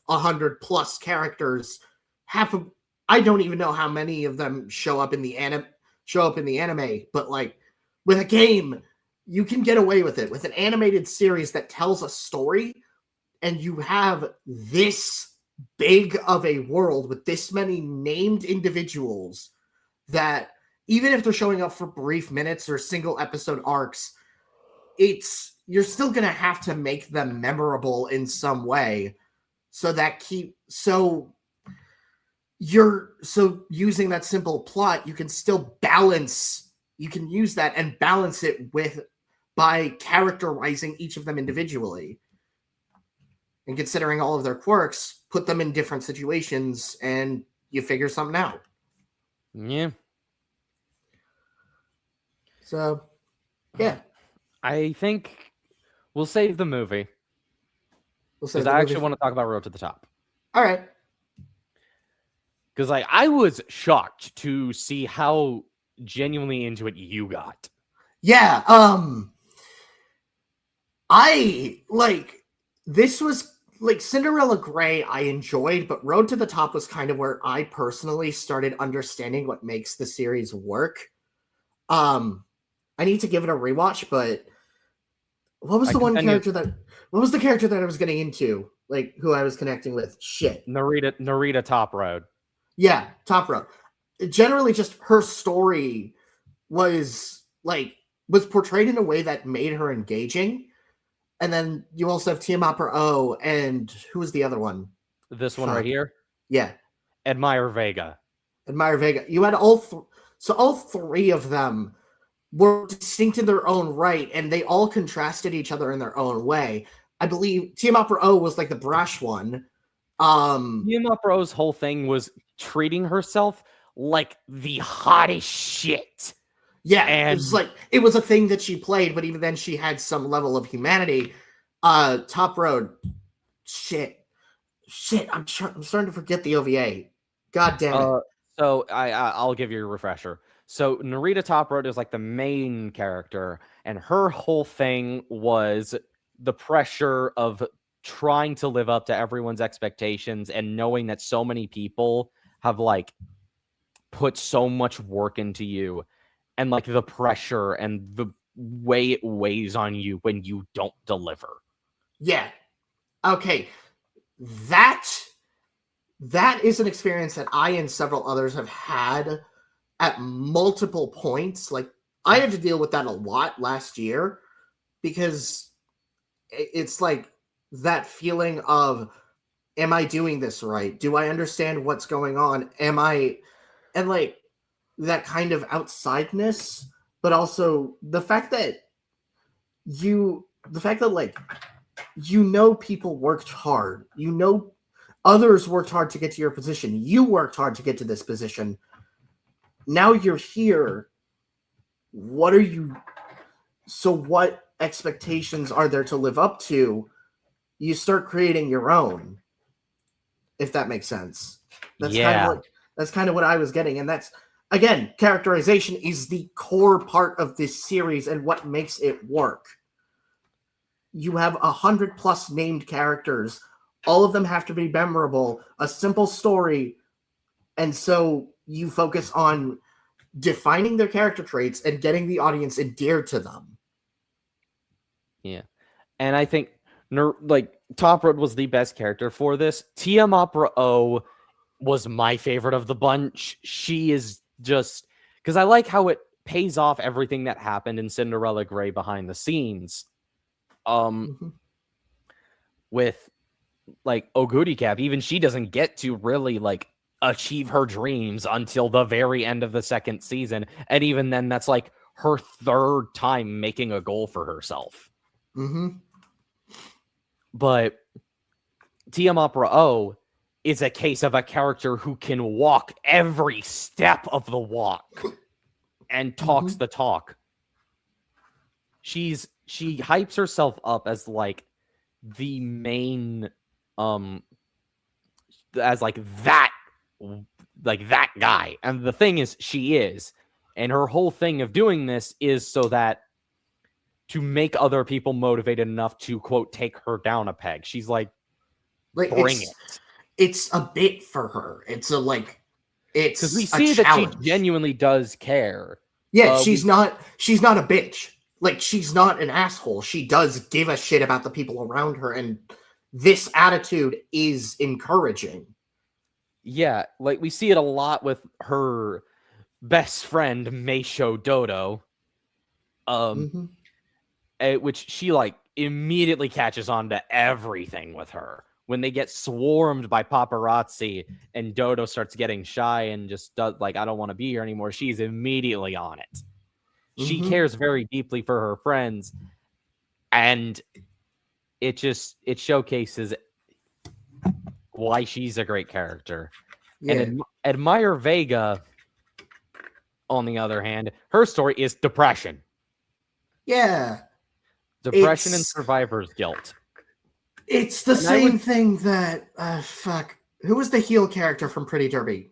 100+ characters, I don't even know how many of them show up in the anime, but like with a game, you can get away with it. With an animated series that tells a story, and you have this big of a world with this many named individuals, that even if they're showing up for brief minutes or single episode arcs, you're still gonna have to make them memorable in some way. Using that simple plot, you can still use that and balance it by characterizing each of them individually. And considering all of their quirks, put them in different situations and you figure something out. Yeah. So, yeah. I think we'll save the movie. Because I actually want to talk about Road to the Top. All right. Because I was shocked to see how genuinely into it you got. Yeah. This was like Cinderella Grey I enjoyed, but Road to the Top was kind of where I personally started understanding what makes the series work. I need to give it a rewatch, but what was the character that I was getting into? Like, who I was connecting with? Shit. Narita Top Road. Yeah, Top Road. Generally, just her story was portrayed in a way that made her engaging. And then you also have Tiamat O, and who was the other one? This one right here? Yeah. Admire Vega. You had all three of them were distinct in their own right, and they all contrasted each other in their own way. I believe Tiamat O was like the brash one. Tiamat O's whole thing was treating herself like the hottest shit. Yeah, and it was a thing that she played, but even then she had some level of humanity. Top Road, shit. I'm starting to forget the OVA. God damn it. So I'll give you a refresher. So Narita Top Road is like the main character, and her whole thing was the pressure of trying to live up to everyone's expectations and knowing that so many people have like put so much work into you. And like the pressure and the way it weighs on you when you don't deliver. Yeah. Okay. That is an experience that I and several others have had at multiple points. Like, I had to deal with that a lot last year because it's like that feeling of, am I doing this right? Do I understand what's going on? And like, that kind of outsideness, but also the fact that people worked hard, others worked hard to get to your position, you worked hard to get to this position, now you're here, what expectations are there to live up to? You start creating your own, if that makes sense. That's kind of what I was getting, and that's, again, characterization is the core part of this series and what makes it work. You have 100+ named characters. All of them have to be memorable, a simple story, and so you focus on defining their character traits and getting the audience endeared to them. Yeah. And I think Top Road was the best character for this. TM Opera O was my favorite of the bunch. She is just because I like how it pays off everything that happened in Cinderella Grey behind the scenes. With like Oguri Cap, even she doesn't get to really like achieve her dreams until the very end of the second season. And even then, that's like her third time making a goal for herself. But TM Opera O is a case of a character who can walk every step of the walk and talks the talk. She hypes herself up as like the main as like that guy. And the thing is, she is. And her whole thing of doing this is so that to make other people motivated enough to, quote, take her down a peg. She's like bring it. It's a bit for her. It's a like, it's because we see that she genuinely does care. Yeah, she's not a bitch. Like, she's not an asshole. She does give a shit about the people around her, and this attitude is encouraging. Yeah, like we see it a lot with her best friend Meisho Dodo, which she like immediately catches on to everything with her. When they get swarmed by paparazzi and Dodo starts getting shy and just does like, I don't want to be here anymore, she's immediately on it. She cares very deeply for her friends, and it showcases why she's a great character. Yeah. And Admire Vega, on the other hand, her story is depression. Yeah. Depression and survivor's guilt. It's the same thing that who was the heel character from Pretty Derby?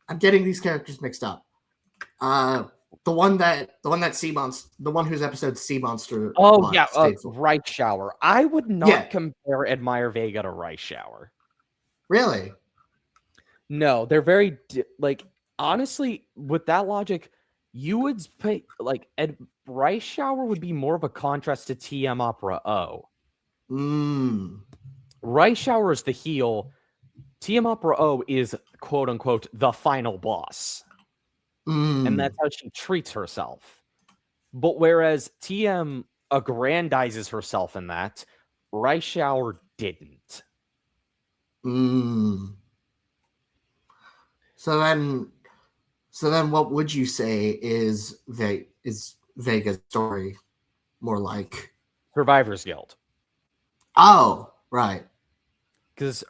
I'm getting these characters mixed up. The one that Sea Monster, the one whose episode Sea Monster. Oh yeah, Rice Shower. I would not compare Admire Vega to Rice Shower. Really? No, they're very like honestly. With that logic, you would pay like Rice Shower would be more of a contrast to TM Opera O. Rice Shower is the heel. TM Opera O is quote unquote the final boss. And that's how she treats herself. But whereas TM aggrandizes herself in that, Rice Shower didn't. So then what would you say is Vega's story more like? Survivor's Guild. Oh, right. Because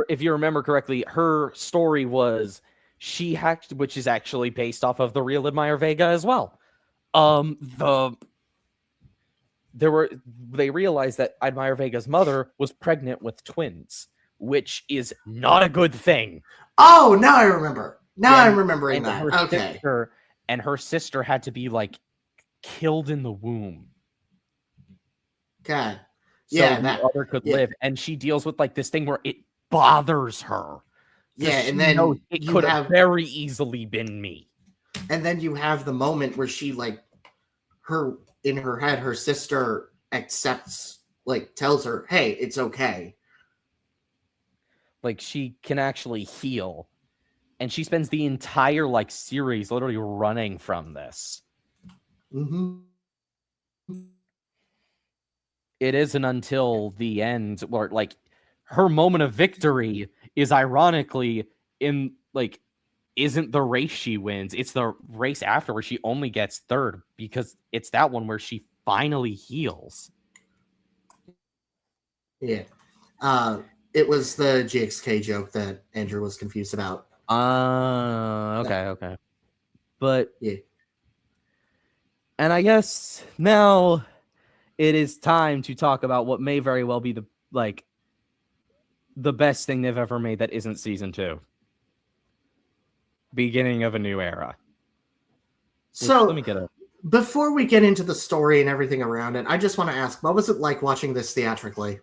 if you remember correctly, her story was she hacked, which is actually based off of the real Admire Vega as well. They realized that Admire Vega's mother was pregnant with twins, which is not a good thing. Oh, now I remember. I'm remembering that. Okay. Her sister had to be like killed in the womb. Okay. So the mother could live, and she deals with like this thing where it bothers her. Yeah, and then it could have very easily been me. And then you have the moment where she in her head, her sister accepts, tells her, "Hey, it's okay." Like she can actually heal, and she spends the entire series literally running from this. It isn't until the end where her moment of victory is ironically isn't the race she wins. It's the race after where she only gets third, because it's that one where she finally heals. Yeah. It was the GXK joke that Andrew was confused about. Okay. But yeah. And I guess now it is time to talk about what may very well be the best thing they've ever made that isn't season 2. Beginning of a new era. So let me before we get into the story and everything around it, I just want to ask, what was it like watching this theatrically?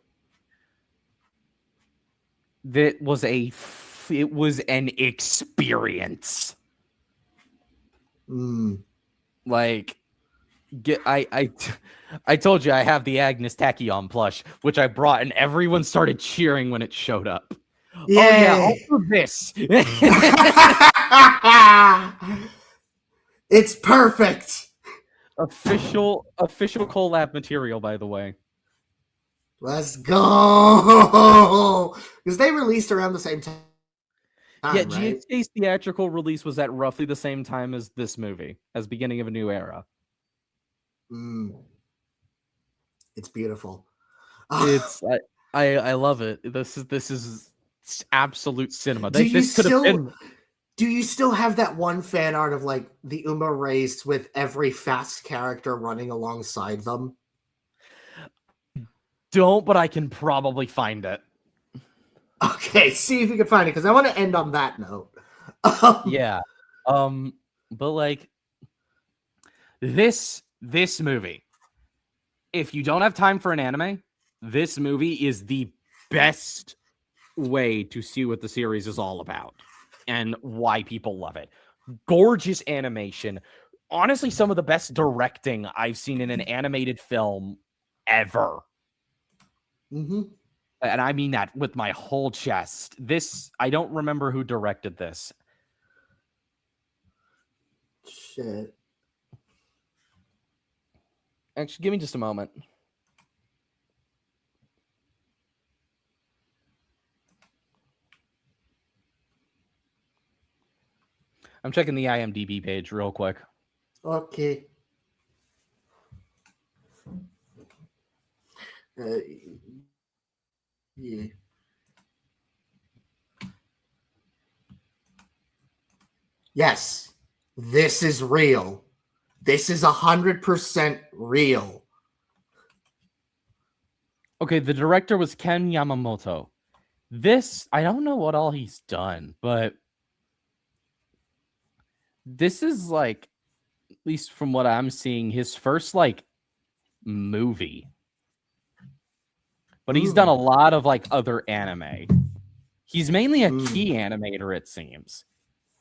It was an experience. Like, I told you I have the Agnes Tachyon plush, which I brought, and everyone started cheering when it showed up. Yay. Oh yeah, also this. It's perfect. Official collab material, by the way. Let's go. Because they released around the same time. Yeah, GHK's theatrical release was at roughly the same time as this movie, as beginning of a new era. It's beautiful. It's I love it. This is absolute cinema. This could have been. Do you still have that one fan art of like the Uma race with every fast character running alongside them? Don't, but I can probably find it. Okay, see if you can find it, because I want to end on that note. Yeah. But like this movie, if you don't have time for an anime, this movie is the best way to see what the series is all about and why people love it. Gorgeous animation. Honestly, some of the best directing I've seen in an animated film ever. Mm-hmm. And I mean that with my whole chest. This, I don't remember who directed this. Shit. Actually, give me just a moment. I'm checking the IMDb page real quick. Okay. Yeah. Yes, this is real. This is 100% real. Okay, the director was Ken Yamamoto. This, I don't know what all he's done, but this is like, at least from what I'm seeing, his first like movie. But he's done a lot of like other anime. He's mainly a key animator, it seems.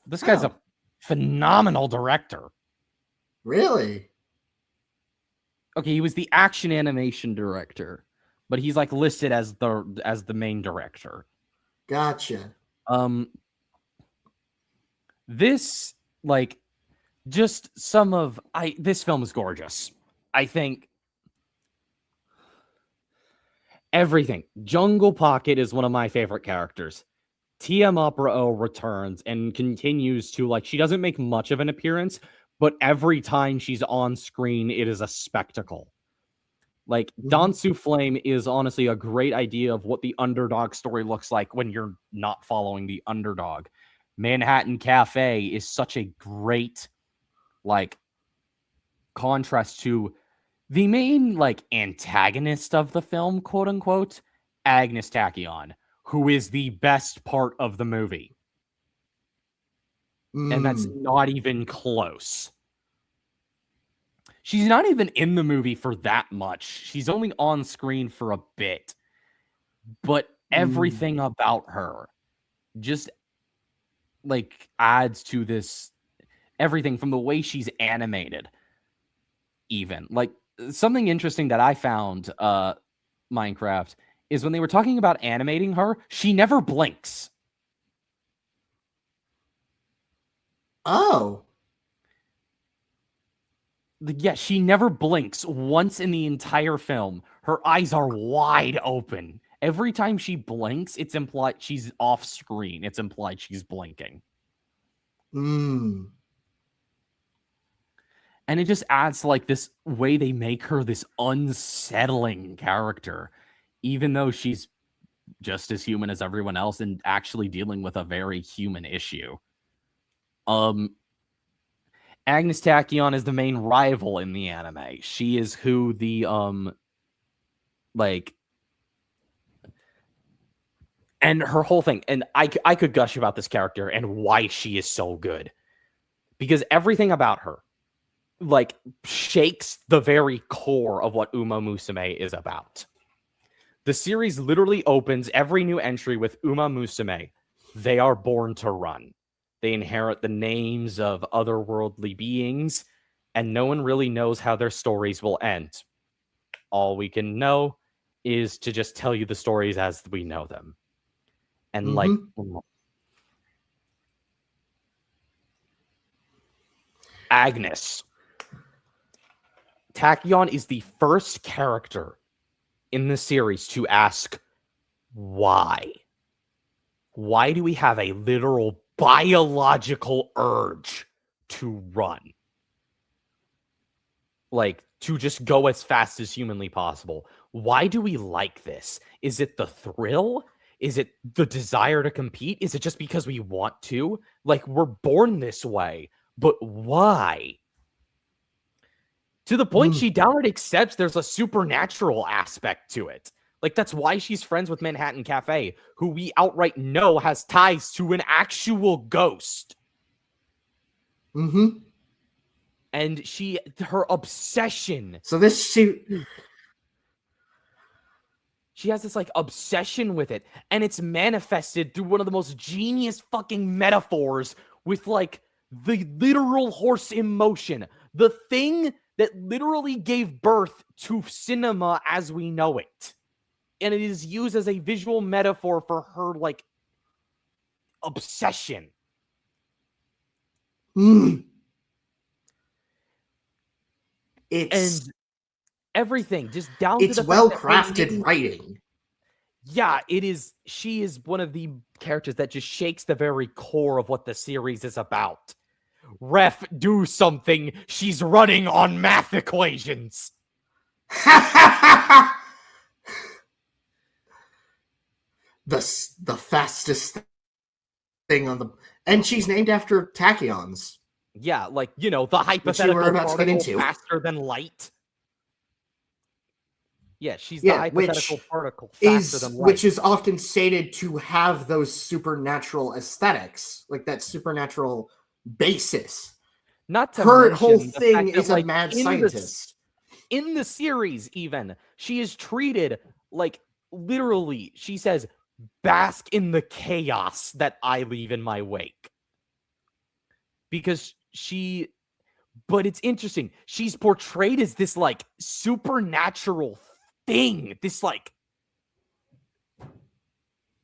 This guy's a phenomenal director. Really? Okay, he was the action animation director, but he's like listed as the main director. Gotcha. This like just some of this film is gorgeous. I think everything. Jungle Pocket is one of my favorite characters. TM Opera O returns and continues to, like, she doesn't make much of an appearance, but every time she's on screen, it is a spectacle. Like, Dansu Flame is honestly a great idea of what the underdog story looks like when you're not following the underdog. Manhattan Cafe is such a great, like, contrast to the main, like, antagonist of the film, quote unquote, Agnes Tachyon, who is the best part of the movie. And that's not even close. She's not even in the movie for that much. She's only on screen for a bit. But everything about her just, like, adds to this. Everything from the way she's animated, even. Like, something interesting that I found, Minecraft, is when they were talking about animating her, she never blinks. Oh. Yeah, she never blinks once in the entire film. Her eyes are wide open. Every time she blinks, it's implied she's off screen. It's implied she's blinking. And it just adds to, like, this way they make her this unsettling character, even though she's just as human as everyone else and actually dealing with a very human issue. Agnes Tachyon is the main rival in the anime. She is who the, like, and her whole thing, and I could gush about this character and why she is so good. Because everything about her, like, shakes the very core of what Umamusume is about. The series literally opens every new entry with Umamusume. They are born to run. They inherit the names of otherworldly beings, and no one really knows how their stories will end. All we can know is to just tell you the stories as we know them. And like, Agnes. Tachyon is the first character in the series to ask why. Why do we have a literal biological urge to run? Like, to just go as fast as humanly possible. Why do we like this? Is it the thrill? Is it the desire to compete? Is it just because we want to? Like, we're born this way, but why? To the point she downright accepts there's a supernatural aspect to it. Like, that's why she's friends with Manhattan Cafe, who we outright know has ties to an actual ghost. And her obsession. So she has this, like, obsession with it. And it's manifested through one of the most genius fucking metaphors with, like, the literal horse emotion. The thing that literally gave birth to cinema as we know it. And it is used as a visual metaphor for her, like, obsession. It's... And everything, just down to the It's well-crafted writing. Yeah, it is. She is one of the characters that just shakes the very core of what the series is about. Ref, do something. She's running on math equations. The fastest thing on the... And she's named after tachyons. Yeah, like, you know, the hypothetical particle faster than light. Yeah, she's the hypothetical particle faster than light. Which is often stated to have those supernatural aesthetics, like that supernatural basis. Not to her mention whole thing is that, like, a mad scientist. In the series, even, she is treated like, literally, she says, bask in the chaos that I leave in my wake. Because but it's interesting. She's portrayed as this, like, supernatural thing. This, like,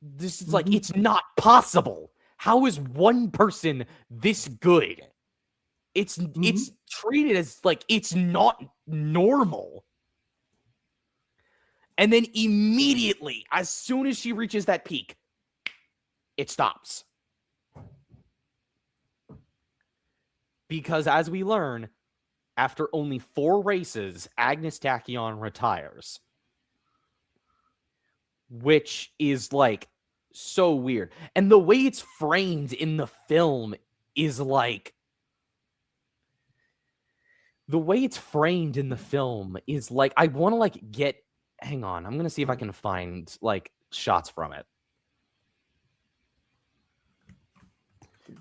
this is like, it's not possible. How is one person this good? It's treated as, like, it's not normal. And then immediately, as soon as she reaches that peak, it stops. Because as we learn, after only 4 races, Agnes Tachyon retires. Which is, like, so weird. And the way it's framed in the film is, like... The way it's framed in the film is, like, I want to, like, get... Hang on, I'm going to see if I can find, like, shots from it.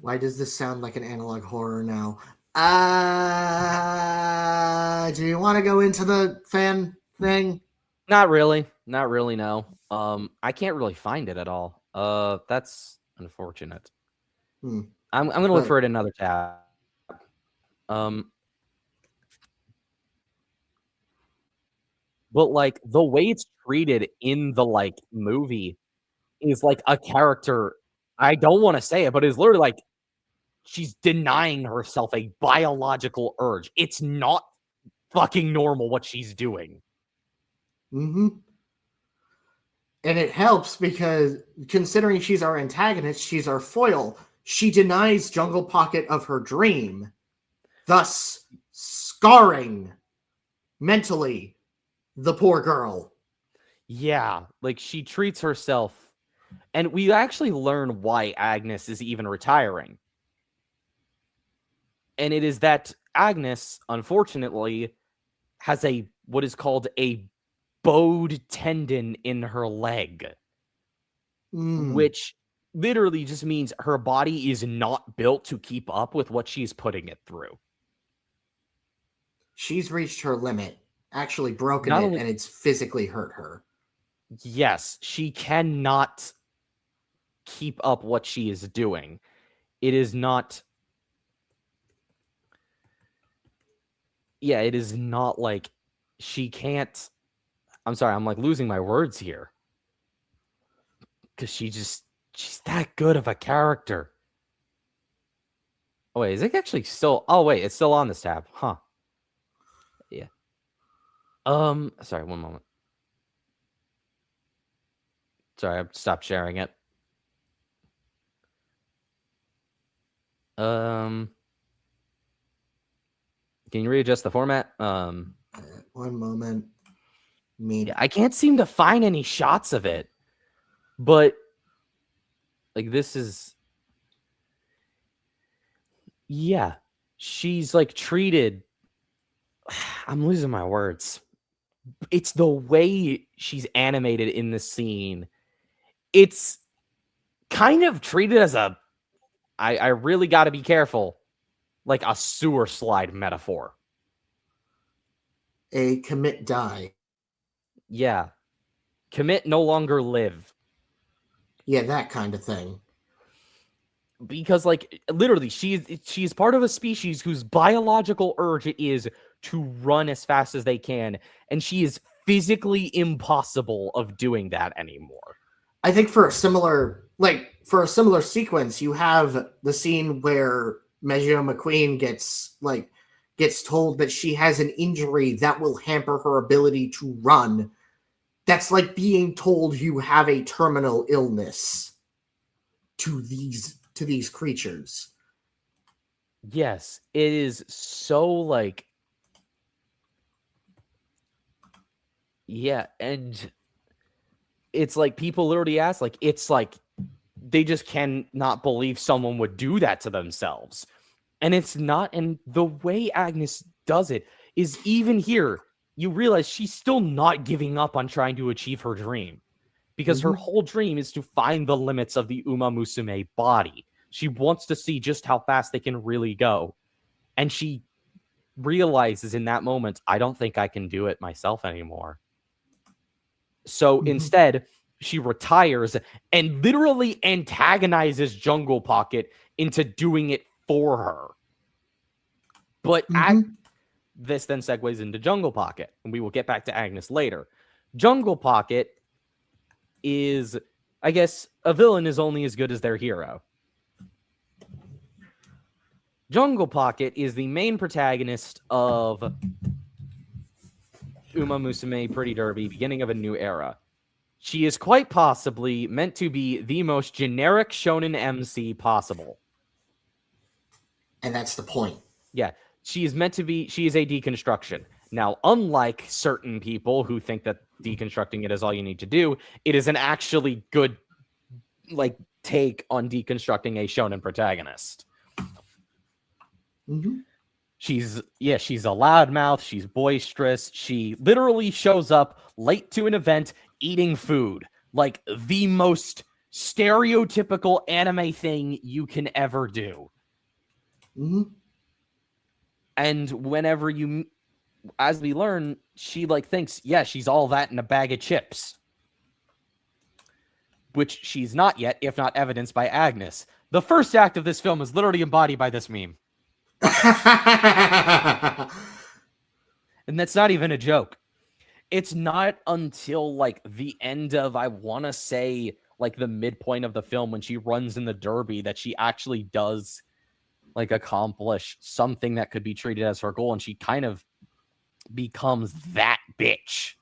Why does this sound like an analog horror now? Do you want to go into the fan thing? Not really. Not really, no. I can't really find it at all. That's unfortunate. I'm going to look for it in another tab. But, like, the way it's treated in the, like, movie is like a character... I don't want to say it, but it's literally like she's denying herself a biological urge. It's not fucking normal what she's doing. And it helps because, considering she's our antagonist, she's our foil, she denies Jungle Pocket of her dream, thus scarring mentally the poor girl. Yeah, like, she treats herself... And we actually learn why Agnes is even retiring. And it is that Agnes, unfortunately, has what is called a bowed tendon in her leg. Which literally just means her body is not built to keep up with what she's putting it through. She's reached her limit, actually broken it, and it's physically hurt her. Yes, she cannot keep up what she is doing. it is not. Yeah, it is not like she can't. I'm sorry, I'm like losing my words here. Because she's that good of a character. Oh, wait, is it actually still? Oh, wait, it's still on this tab. Huh. Yeah. Sorry, one moment. Sorry, I stopped sharing it. Can you readjust the format? One moment. Yeah, I can't seem to find any shots of it. But like this is yeah. She's like treated. I'm losing my words. It's the way she's animated in the scene. It's kind of treated as a I really got to be careful, like a sewer slide metaphor. A commit die. Yeah. Commit no longer live. Yeah, that kind of thing. Because like literally she's part of a species whose biological urge it is to run as fast as they can, and she is physically impossible of doing that anymore. I think for a similar sequence, you have the scene where Megeo McQueen gets told that she has an injury that will hamper her ability to run. That's like being told you have a terminal illness to these creatures. Yes, it is so like yeah, and it's like people literally ask, like, it's like they just cannot believe someone would do that to themselves. And it's not, and the way Agnes does it is even here, you realize she's still not giving up on trying to achieve her dream. Because her whole dream is to find the limits of the Umamusume body. She wants to see just how fast they can really go. And she realizes in that moment, I don't think I can do it myself anymore. So instead, she retires and literally antagonizes Jungle Pocket into doing it for her. But this then segues into Jungle Pocket, and we will get back to Agnes later. Jungle Pocket is, I guess, a villain is only as good as their hero. Jungle Pocket is the main protagonist of Umamusume Pretty Derby, beginning of a new era. She is quite possibly meant to be the most generic shonen MC possible. And that's the point. Yeah, she is meant to be, she is a deconstruction. Now, unlike certain people who think that deconstructing it is all you need to do, it is an actually good, like, take on deconstructing a shonen protagonist. She's a loudmouth. She's boisterous. She literally shows up late to an event eating food, like the most stereotypical anime thing you can ever do. And whenever as we learn, she thinks, yeah, she's all that in a bag of chips. Which she's not yet, if not evidenced by Agnes. The first act of this film is literally embodied by this meme. And that's not even a joke. It's not until the end of, I want to say, the midpoint of the film when she runs in the derby that she actually does accomplish something that could be treated as her goal, and she kind of becomes that bitch.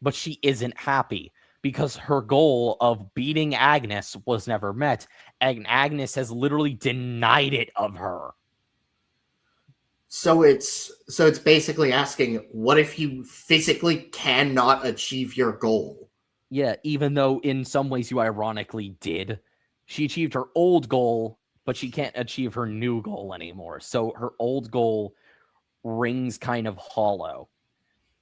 But she isn't happy because her goal of beating Agnes was never met, and Agnes has literally denied it of her. So it's basically asking, what if you physically cannot achieve your goal? Yeah, even though in some ways you ironically did. She achieved her old goal, but she can't achieve her new goal anymore. So her old goal rings kind of hollow.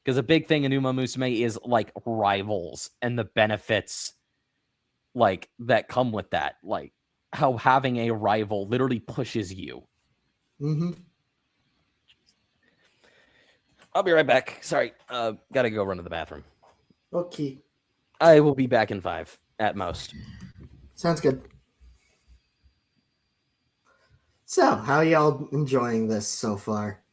Because a big thing in Umamusume is rivals and the benefits that come with that. Like how having a rival literally pushes you. I'll be right back. Sorry. Gotta go run to the bathroom. Okay. I will be back in 5 at most. Sounds good. So, how y'all enjoying this so far?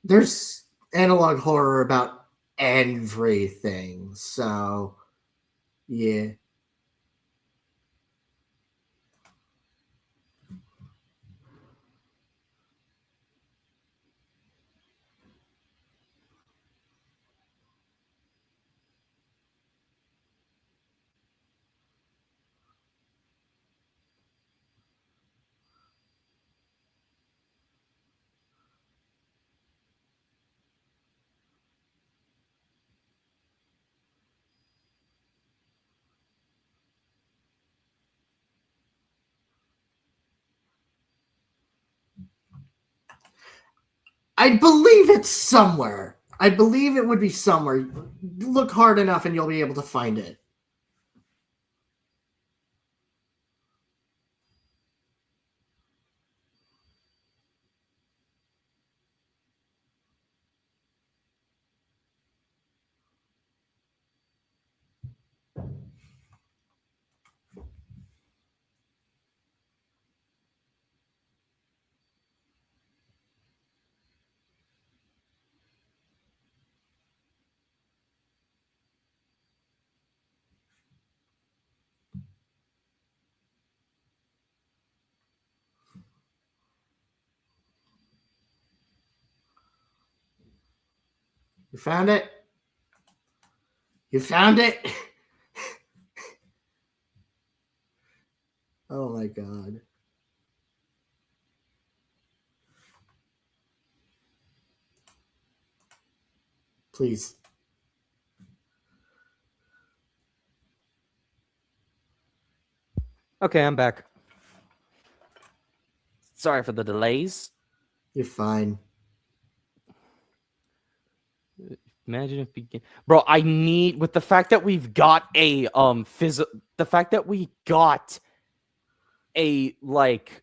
There's analog horror about everything, so yeah. I believe it's somewhere. I believe it would be somewhere. Look hard enough and you'll be able to find it. You found it? You found it? Oh my god. Please. Okay, I'm back. Sorry for the delays. You're fine. Imagine if we bro, I need with the fact that we've got a the fact that we got a like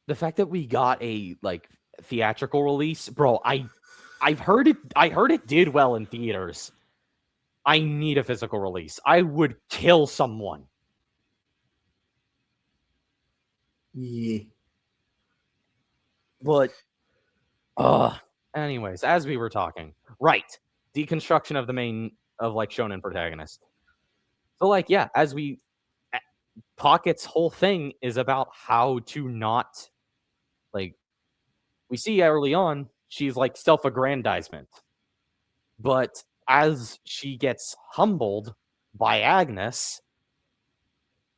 the fact that we got a like theatrical release, bro, I've heard it did well in theaters. I need a physical release. I would kill someone. Yeah. But anyways, as we were talking, right, deconstruction of the main of like shonen protagonist. So like, yeah, as we Pocket's whole thing is about how to not like we see early on she's like self-aggrandizement. But as she gets humbled by Agnes,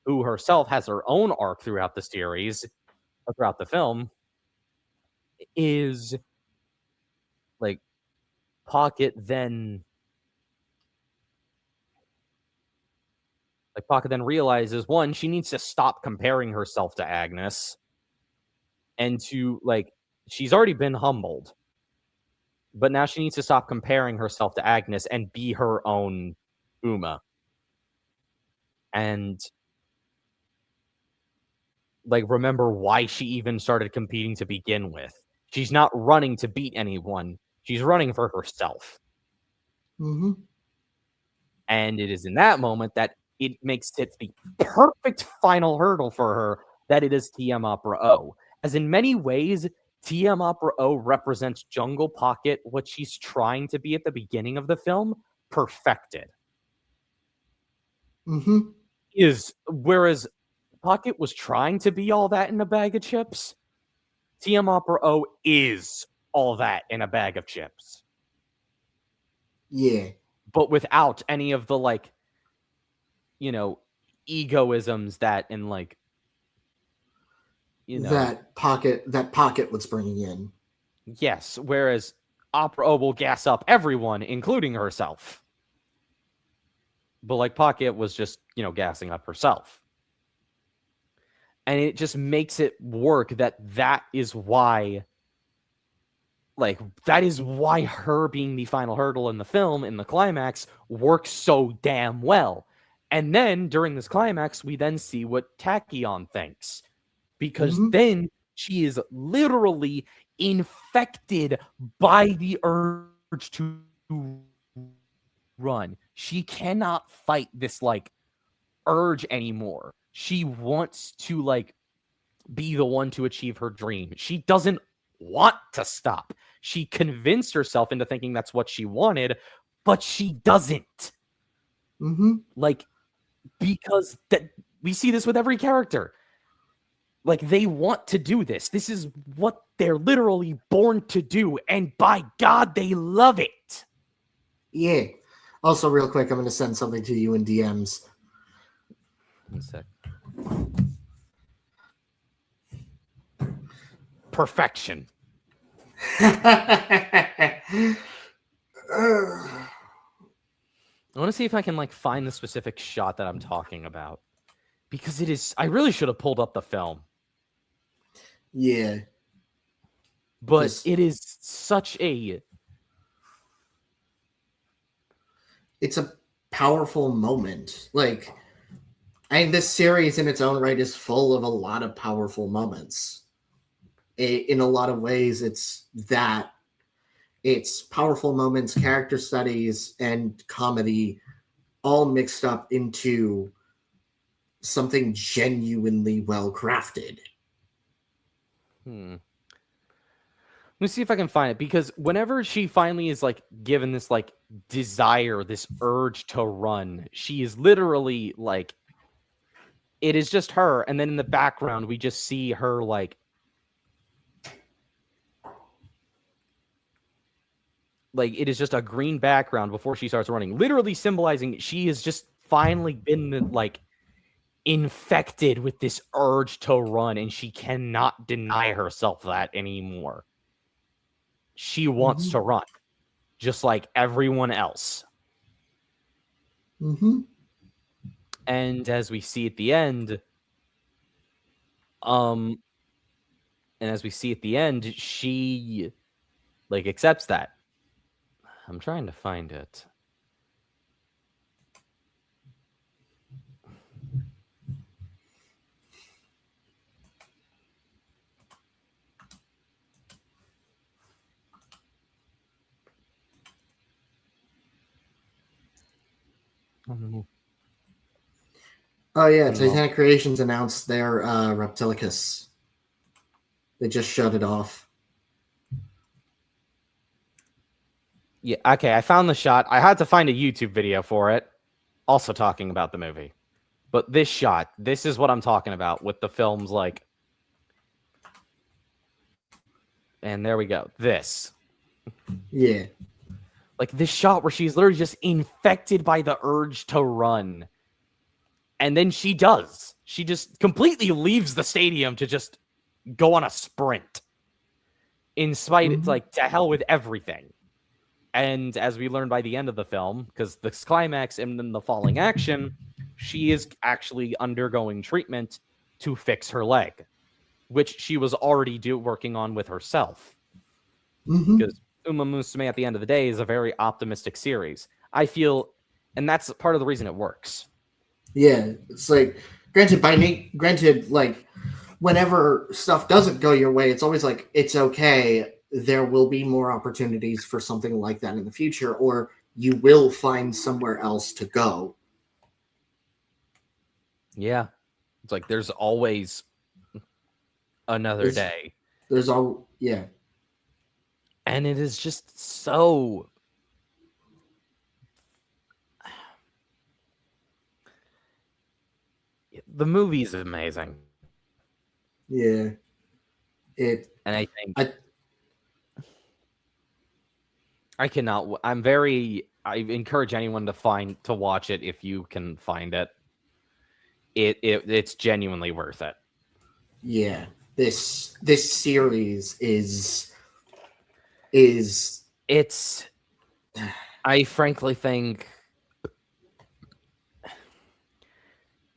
who herself has her own arc throughout the series, throughout the film, is like Pocket then realizes one, she needs to stop comparing herself to Agnes, and to like she's already been humbled, but now she needs to stop comparing herself to Agnes and be her own Uma. And like remember why she even started competing to begin with. She's not running to beat anyone. She's running for herself. Mm-hmm. And it is in that moment that it makes it the perfect final hurdle for her that it is TM Opera O. As in many ways, TM Opera O represents Jungle Pocket, what she's trying to be at the beginning of the film, perfected. Mm-hmm. Whereas Pocket was trying to be all that in a bag of chips, TM Opera O is all that in a bag of chips. Yeah. But without any of the like, you know, egoisms that in like, you know, that pocket was bringing in. Yes, whereas Opera O will gas up everyone, including herself. But like Pocket was just, you know, gassing up herself. And it just makes it work that is why her being the final hurdle in the film, in the climax, works so damn well. And then during this climax, we then see what Tachyon thinks. Because then she is literally infected by the urge to run. She cannot fight this like urge anymore. She wants to like be the one to achieve her dream. She doesn't want to stop. She convinced herself into thinking that's what she wanted, but she doesn't. Like, because that we see this with every character. Like, they want to do this. This is what they're literally born to do, and by God, they love it. Yeah. Also, real quick, I'm going to send something to you in DMs. One sec. Perfection. I want to see if I can like find the specific shot that I'm talking about, because it is. I really should have pulled up the film. Yeah, but it is such a. It's a powerful moment. Like, this series in its own right is full of a lot of powerful moments. In a lot of ways, it's powerful moments, character studies, and comedy all mixed up into something genuinely well crafted. Let me see if I can find it, because whenever she finally is like given this like desire, this urge to run, she is literally like, it is just her, and then in the background we just see her like it is just a green background before she starts running, literally symbolizing she has just finally been like infected with this urge to run, and she cannot deny herself that anymore. She wants to run, just like everyone else. And as we see at the end, she like accepts that. I'm trying to find it. Oh yeah, Titanic Creations announced their Reptilicus. They just shut it off. Yeah, okay, I found the shot. I had to find a YouTube video for it, also talking about the movie. But this shot, this is what I'm talking about with the films like... And there we go. This. Yeah. Like this shot where she's literally just infected by the urge to run. And then she does. She just completely leaves the stadium to just go on a sprint. In spite, it's like, to hell with everything. And as we learn by the end of the film, because the climax and then the falling action, she is actually undergoing treatment to fix her leg, which she was already working on with herself. Because Umamusume at the end of the day is a very optimistic series. I feel, and that's part of the reason it works. Yeah, it's like, granted, like, whenever stuff doesn't go your way, it's always like, it's okay. There will be more opportunities for something like that in the future, or you will find somewhere else to go. Yeah. It's like, there's always another day. Yeah. And it is just so... The movie is amazing. Yeah. And I think... I encourage anyone to watch it if you can find it. It's genuinely worth it. Yeah. This series is I frankly think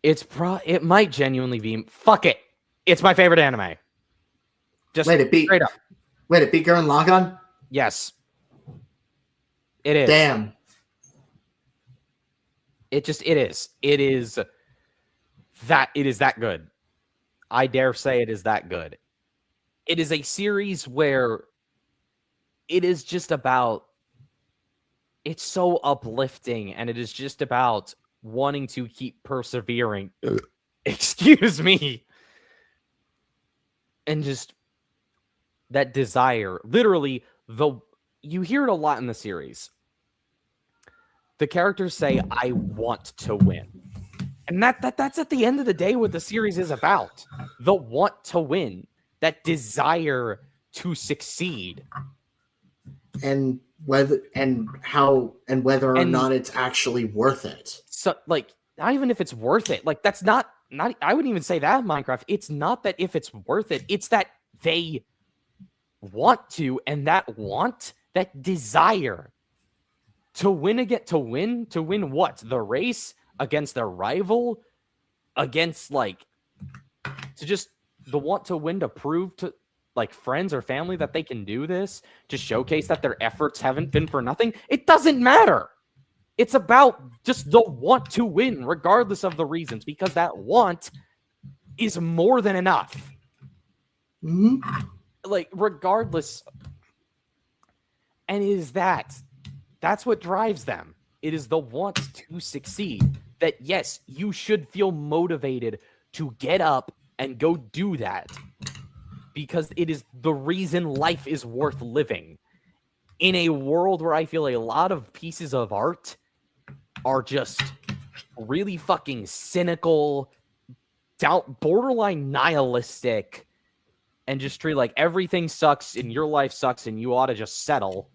it might genuinely be, fuck it. It's my favorite anime. Just straight up. Wait, it beat Gurren Lagann? Yes. It is. Damn. It is that good. I dare say it is that good. It is a series where it is just about, it's so uplifting, and it is just about wanting to keep persevering. Excuse me. And just that desire. Literally, you hear it a lot in the series. The characters say, I want to win. And that's at the end of the day what the series is about. The want to win. That desire to succeed. And whether or not it's actually worth it. So, like, not even if it's worth it. Like, that's not I wouldn't even say that in Minecraft. It's not that if it's worth it, it's that they want to, and that desire to win to win what? The race against their rival, against, like, to just the want to win, to prove to, like, friends or family that they can do this, to showcase that their efforts haven't been for nothing. It doesn't matter. It's about just the want to win, regardless of the reasons, because that want is more than enough. Mm-hmm. Like, regardless. And it is that's what drives them. It is the want to succeed. That, yes, you should feel motivated to get up and go do that, because it is the reason life is worth living. In a world where I feel a lot of pieces of art are just really fucking cynical, borderline nihilistic, and just treat like everything sucks and your life sucks and you ought to just settle,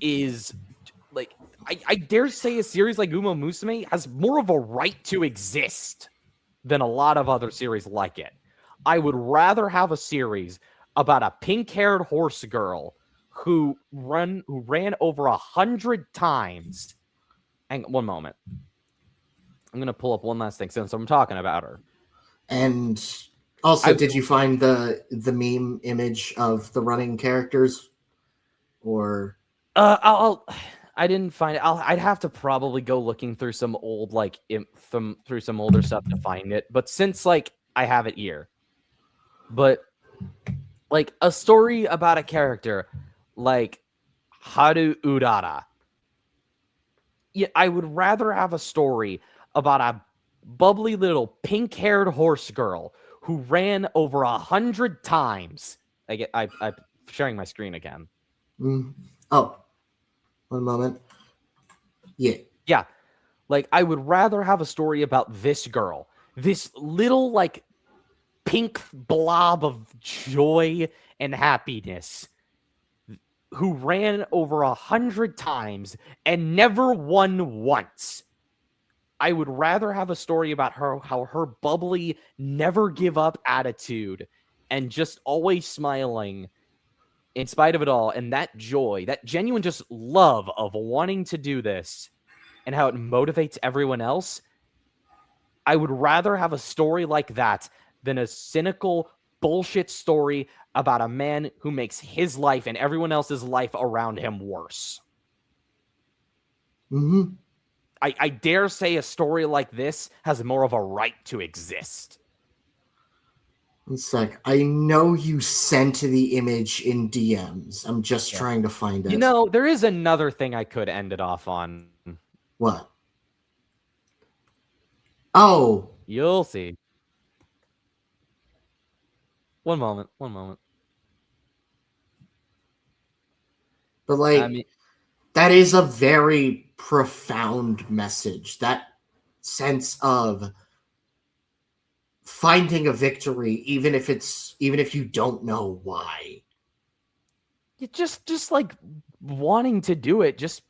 is like, I dare say a series like Umamusume has more of a right to exist than a lot of other series like it. I would rather have a series about a pink-haired horse girl who ran over 100 times. Hang on one moment. I'm going to pull up one last thing since I'm talking about her. And also, did you find the meme image of the running characters? Or I didn't find it. I'd have to probably go looking through some old, like, through some older stuff to find it. But since, like, I have it here. But, like, a story about a character like Haru Urara. Yeah, I would rather have a story about a bubbly little pink-haired horse girl who ran over 100 times. I'm sharing my screen again. Oh, one moment. Yeah. Like, I would rather have a story about this girl, this little, like, pink blob of joy and happiness, who ran over 100 times and never won once. I would rather have a story about how her bubbly, never give up attitude and just always smiling in spite of it all, and that joy, that genuine just love of wanting to do this and how it motivates everyone else. I would rather have a story like that than a cynical bullshit story about a man who makes his life and everyone else's life around him worse. Mm-hmm. I dare say a story like this has more of a right to exist. It's like, I know you sent the image in DMs. I'm just trying to find it. You know, there is another thing I could end it off on. What? Oh. You'll see. One moment. But, like, I mean, that is a very profound message. That sense of finding a victory, even if you don't know why. You just like wanting to do it, just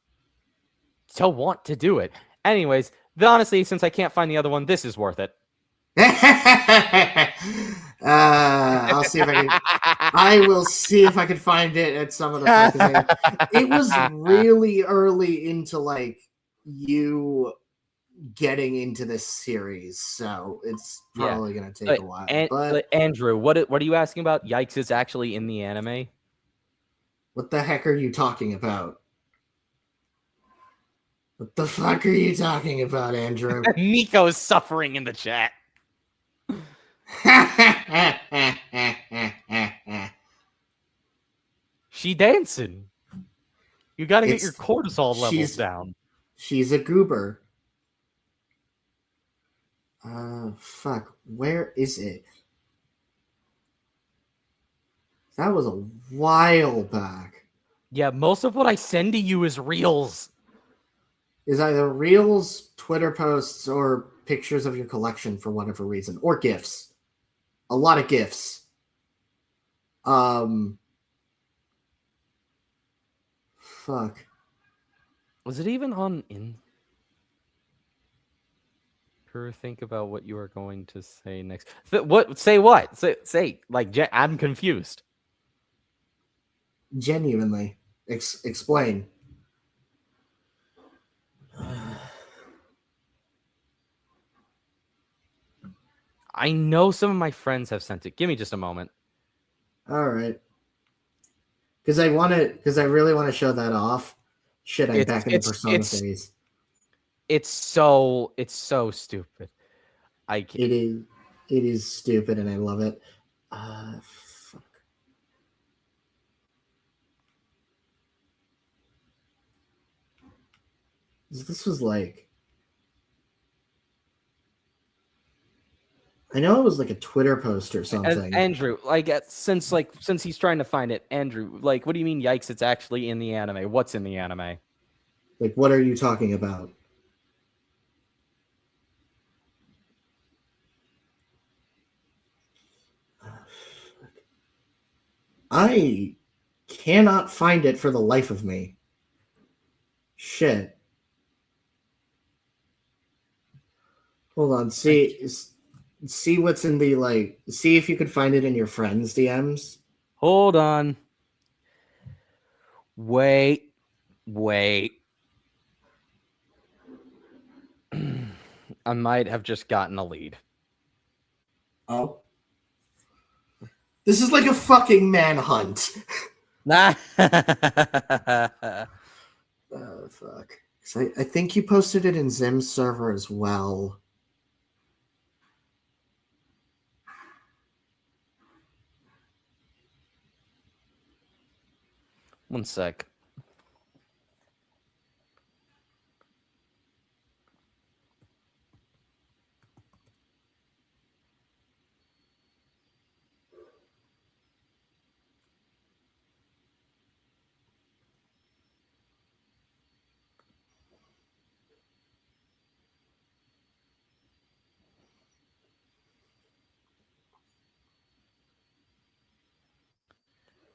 to want to do it. Anyways, honestly, since I can't find the other one, this is worth it. I'll see if I can. I will see if I can find it at some of the. It was really early into, like, you getting into this series, so it's probably going to take a while. But Andrew, what are you asking about? Yikes is actually in the anime. What the heck are you talking about? What the fuck are you talking about, Andrew? Nico is suffering in the chat. She dancing. You got to get your cortisol levels down. She's a goober. Fuck. Where is it? That was a while back. Yeah, most of what I send to you is reels. Is either reels, Twitter posts, or pictures of your collection for whatever reason, or GIFs. A lot of GIFs. Fuck. Was it even on in? Think about what you are going to say next. What? Say what? Say like I'm confused. Genuinely. Explain. I know some of my friends have sent it. Give me just a moment. All right. Because I really want to show that off. Shit, I'm back in the Persona phase. It's so stupid. It is stupid, and I love it. Fuck. This was like, I know it was like a Twitter post or something. Andrew, since he's trying to find it, Andrew, like, what do you mean? Yikes! It's actually in the anime. What's in the anime? Like, what are you talking about? I cannot find it for the life of me. Shit. Hold on. See what's in the, like, see if you could find it in your friends' DMs. Hold on. Wait. I might have just gotten a lead. Oh. This is like a fucking manhunt. Nah. Oh, fuck. I think you posted it in Zim's server as well. One sec.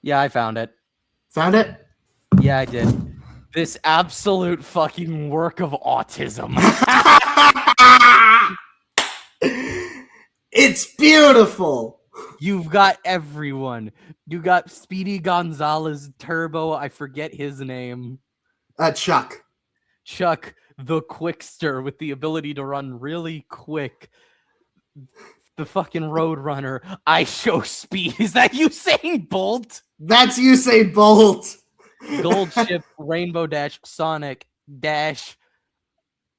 Yeah, I found it. Found it? Yeah, I did. This absolute fucking work of autism. It's beautiful. You've got everyone. You got Speedy Gonzalez, Turbo, I forget his name. Chuck the Quickster with the ability to run really quick. The fucking Roadrunner. I show speed. Is that Usain Bolt? That's Usain Bolt. Gold Ship, Rainbow Dash, Sonic Dash,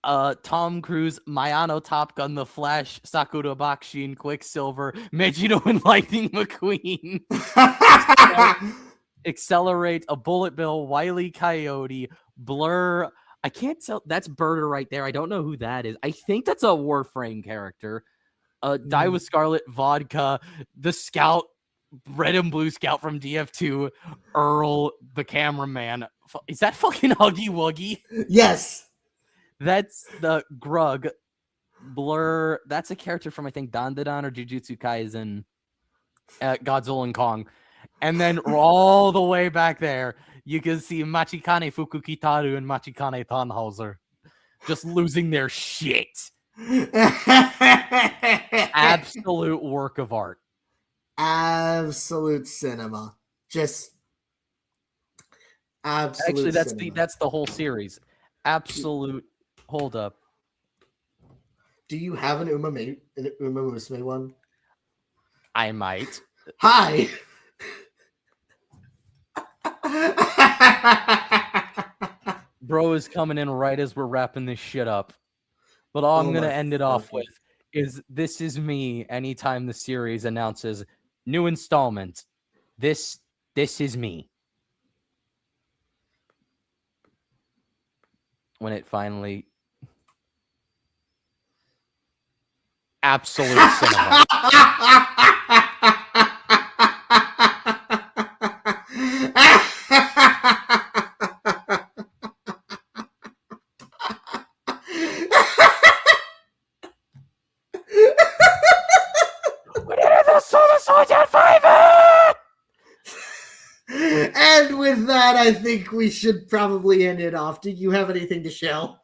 Tom Cruise, Mayano Top Gun, The Flash, Sakura Bakshin, Quicksilver, Megito and Lightning McQueen. Accelerate, a Bullet Bill, Wile E. Coyote, Blur. I can't tell. That's Birder right there. I don't know who that is. I think that's a Warframe character. Die with Scarlet, Vodka, the Scout, Red and Blue Scout from DF2, Earl, the cameraman. Is that fucking Huggy Wuggy? Yes. That's the Grug. Blur. That's a character from, I think, Dandadan or Jujutsu Kaisen. Godzilla and Kong. And then all the way back there, you can see Machikane Fukukitaru and Machikane Tannhauser just losing their shit. Absolute work of art. Absolute cinema. Just absolute. Actually, that's the whole series. Absolute. Hold up. Do you have an Umamusume one? I might. Hi. Bro is coming in right as we're wrapping this shit up. But all I'm going to end it off with is this is me anytime the series announces new installment. This is me. When it finally... Absolute cinema. And with that, I think we should probably end it off. Do you have anything to show?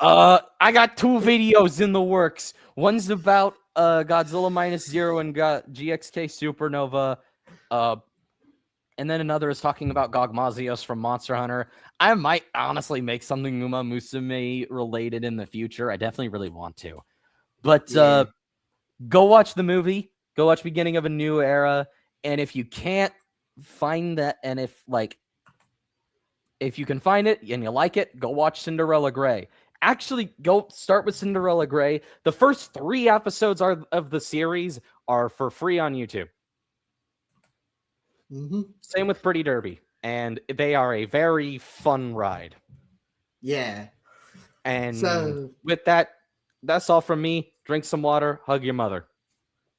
I got 2 videos in the works. One's about Godzilla Minus Zero and GXK Supernova. And then another is talking about Gogmazios from Monster Hunter. I might honestly make something Umamusume related in the future. I definitely really want to. But go watch the movie. Go watch Beginning of a New Era. And if you can't find that, and if you can find it and you like it, go watch Cinderella Grey. Actually, go start with Cinderella Grey. The first 3 episodes of the series are for free on YouTube. Mm-hmm. Same with Pretty Derby. And they are a very fun ride. Yeah. And so, with that, that's all from me. Drink some water. Hug your mother.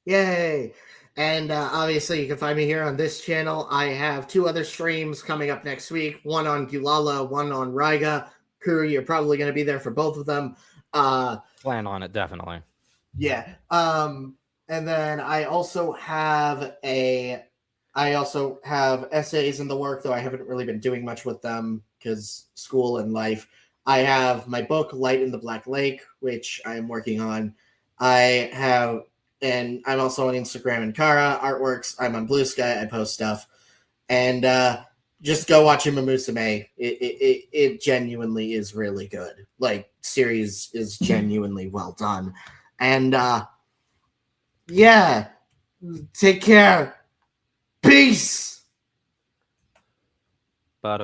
Yay. And obviously, you can find me here on this channel. I have 2 other streams coming up next week. One on Gulala, one on Raiga. Kuru, you're probably going to be there for both of them. Plan on it, definitely. Yeah. And then I also have essays in the work, though I haven't really been doing much with them because school and life. I have my book, Light in the Black Lake, which I'm working on. And I'm also on Instagram and Kara Artworks. I'm on Blue Sky. I post stuff. And just go watch Umamusume. It genuinely is really good. Like, series is genuinely well done. And yeah, take care. Peace.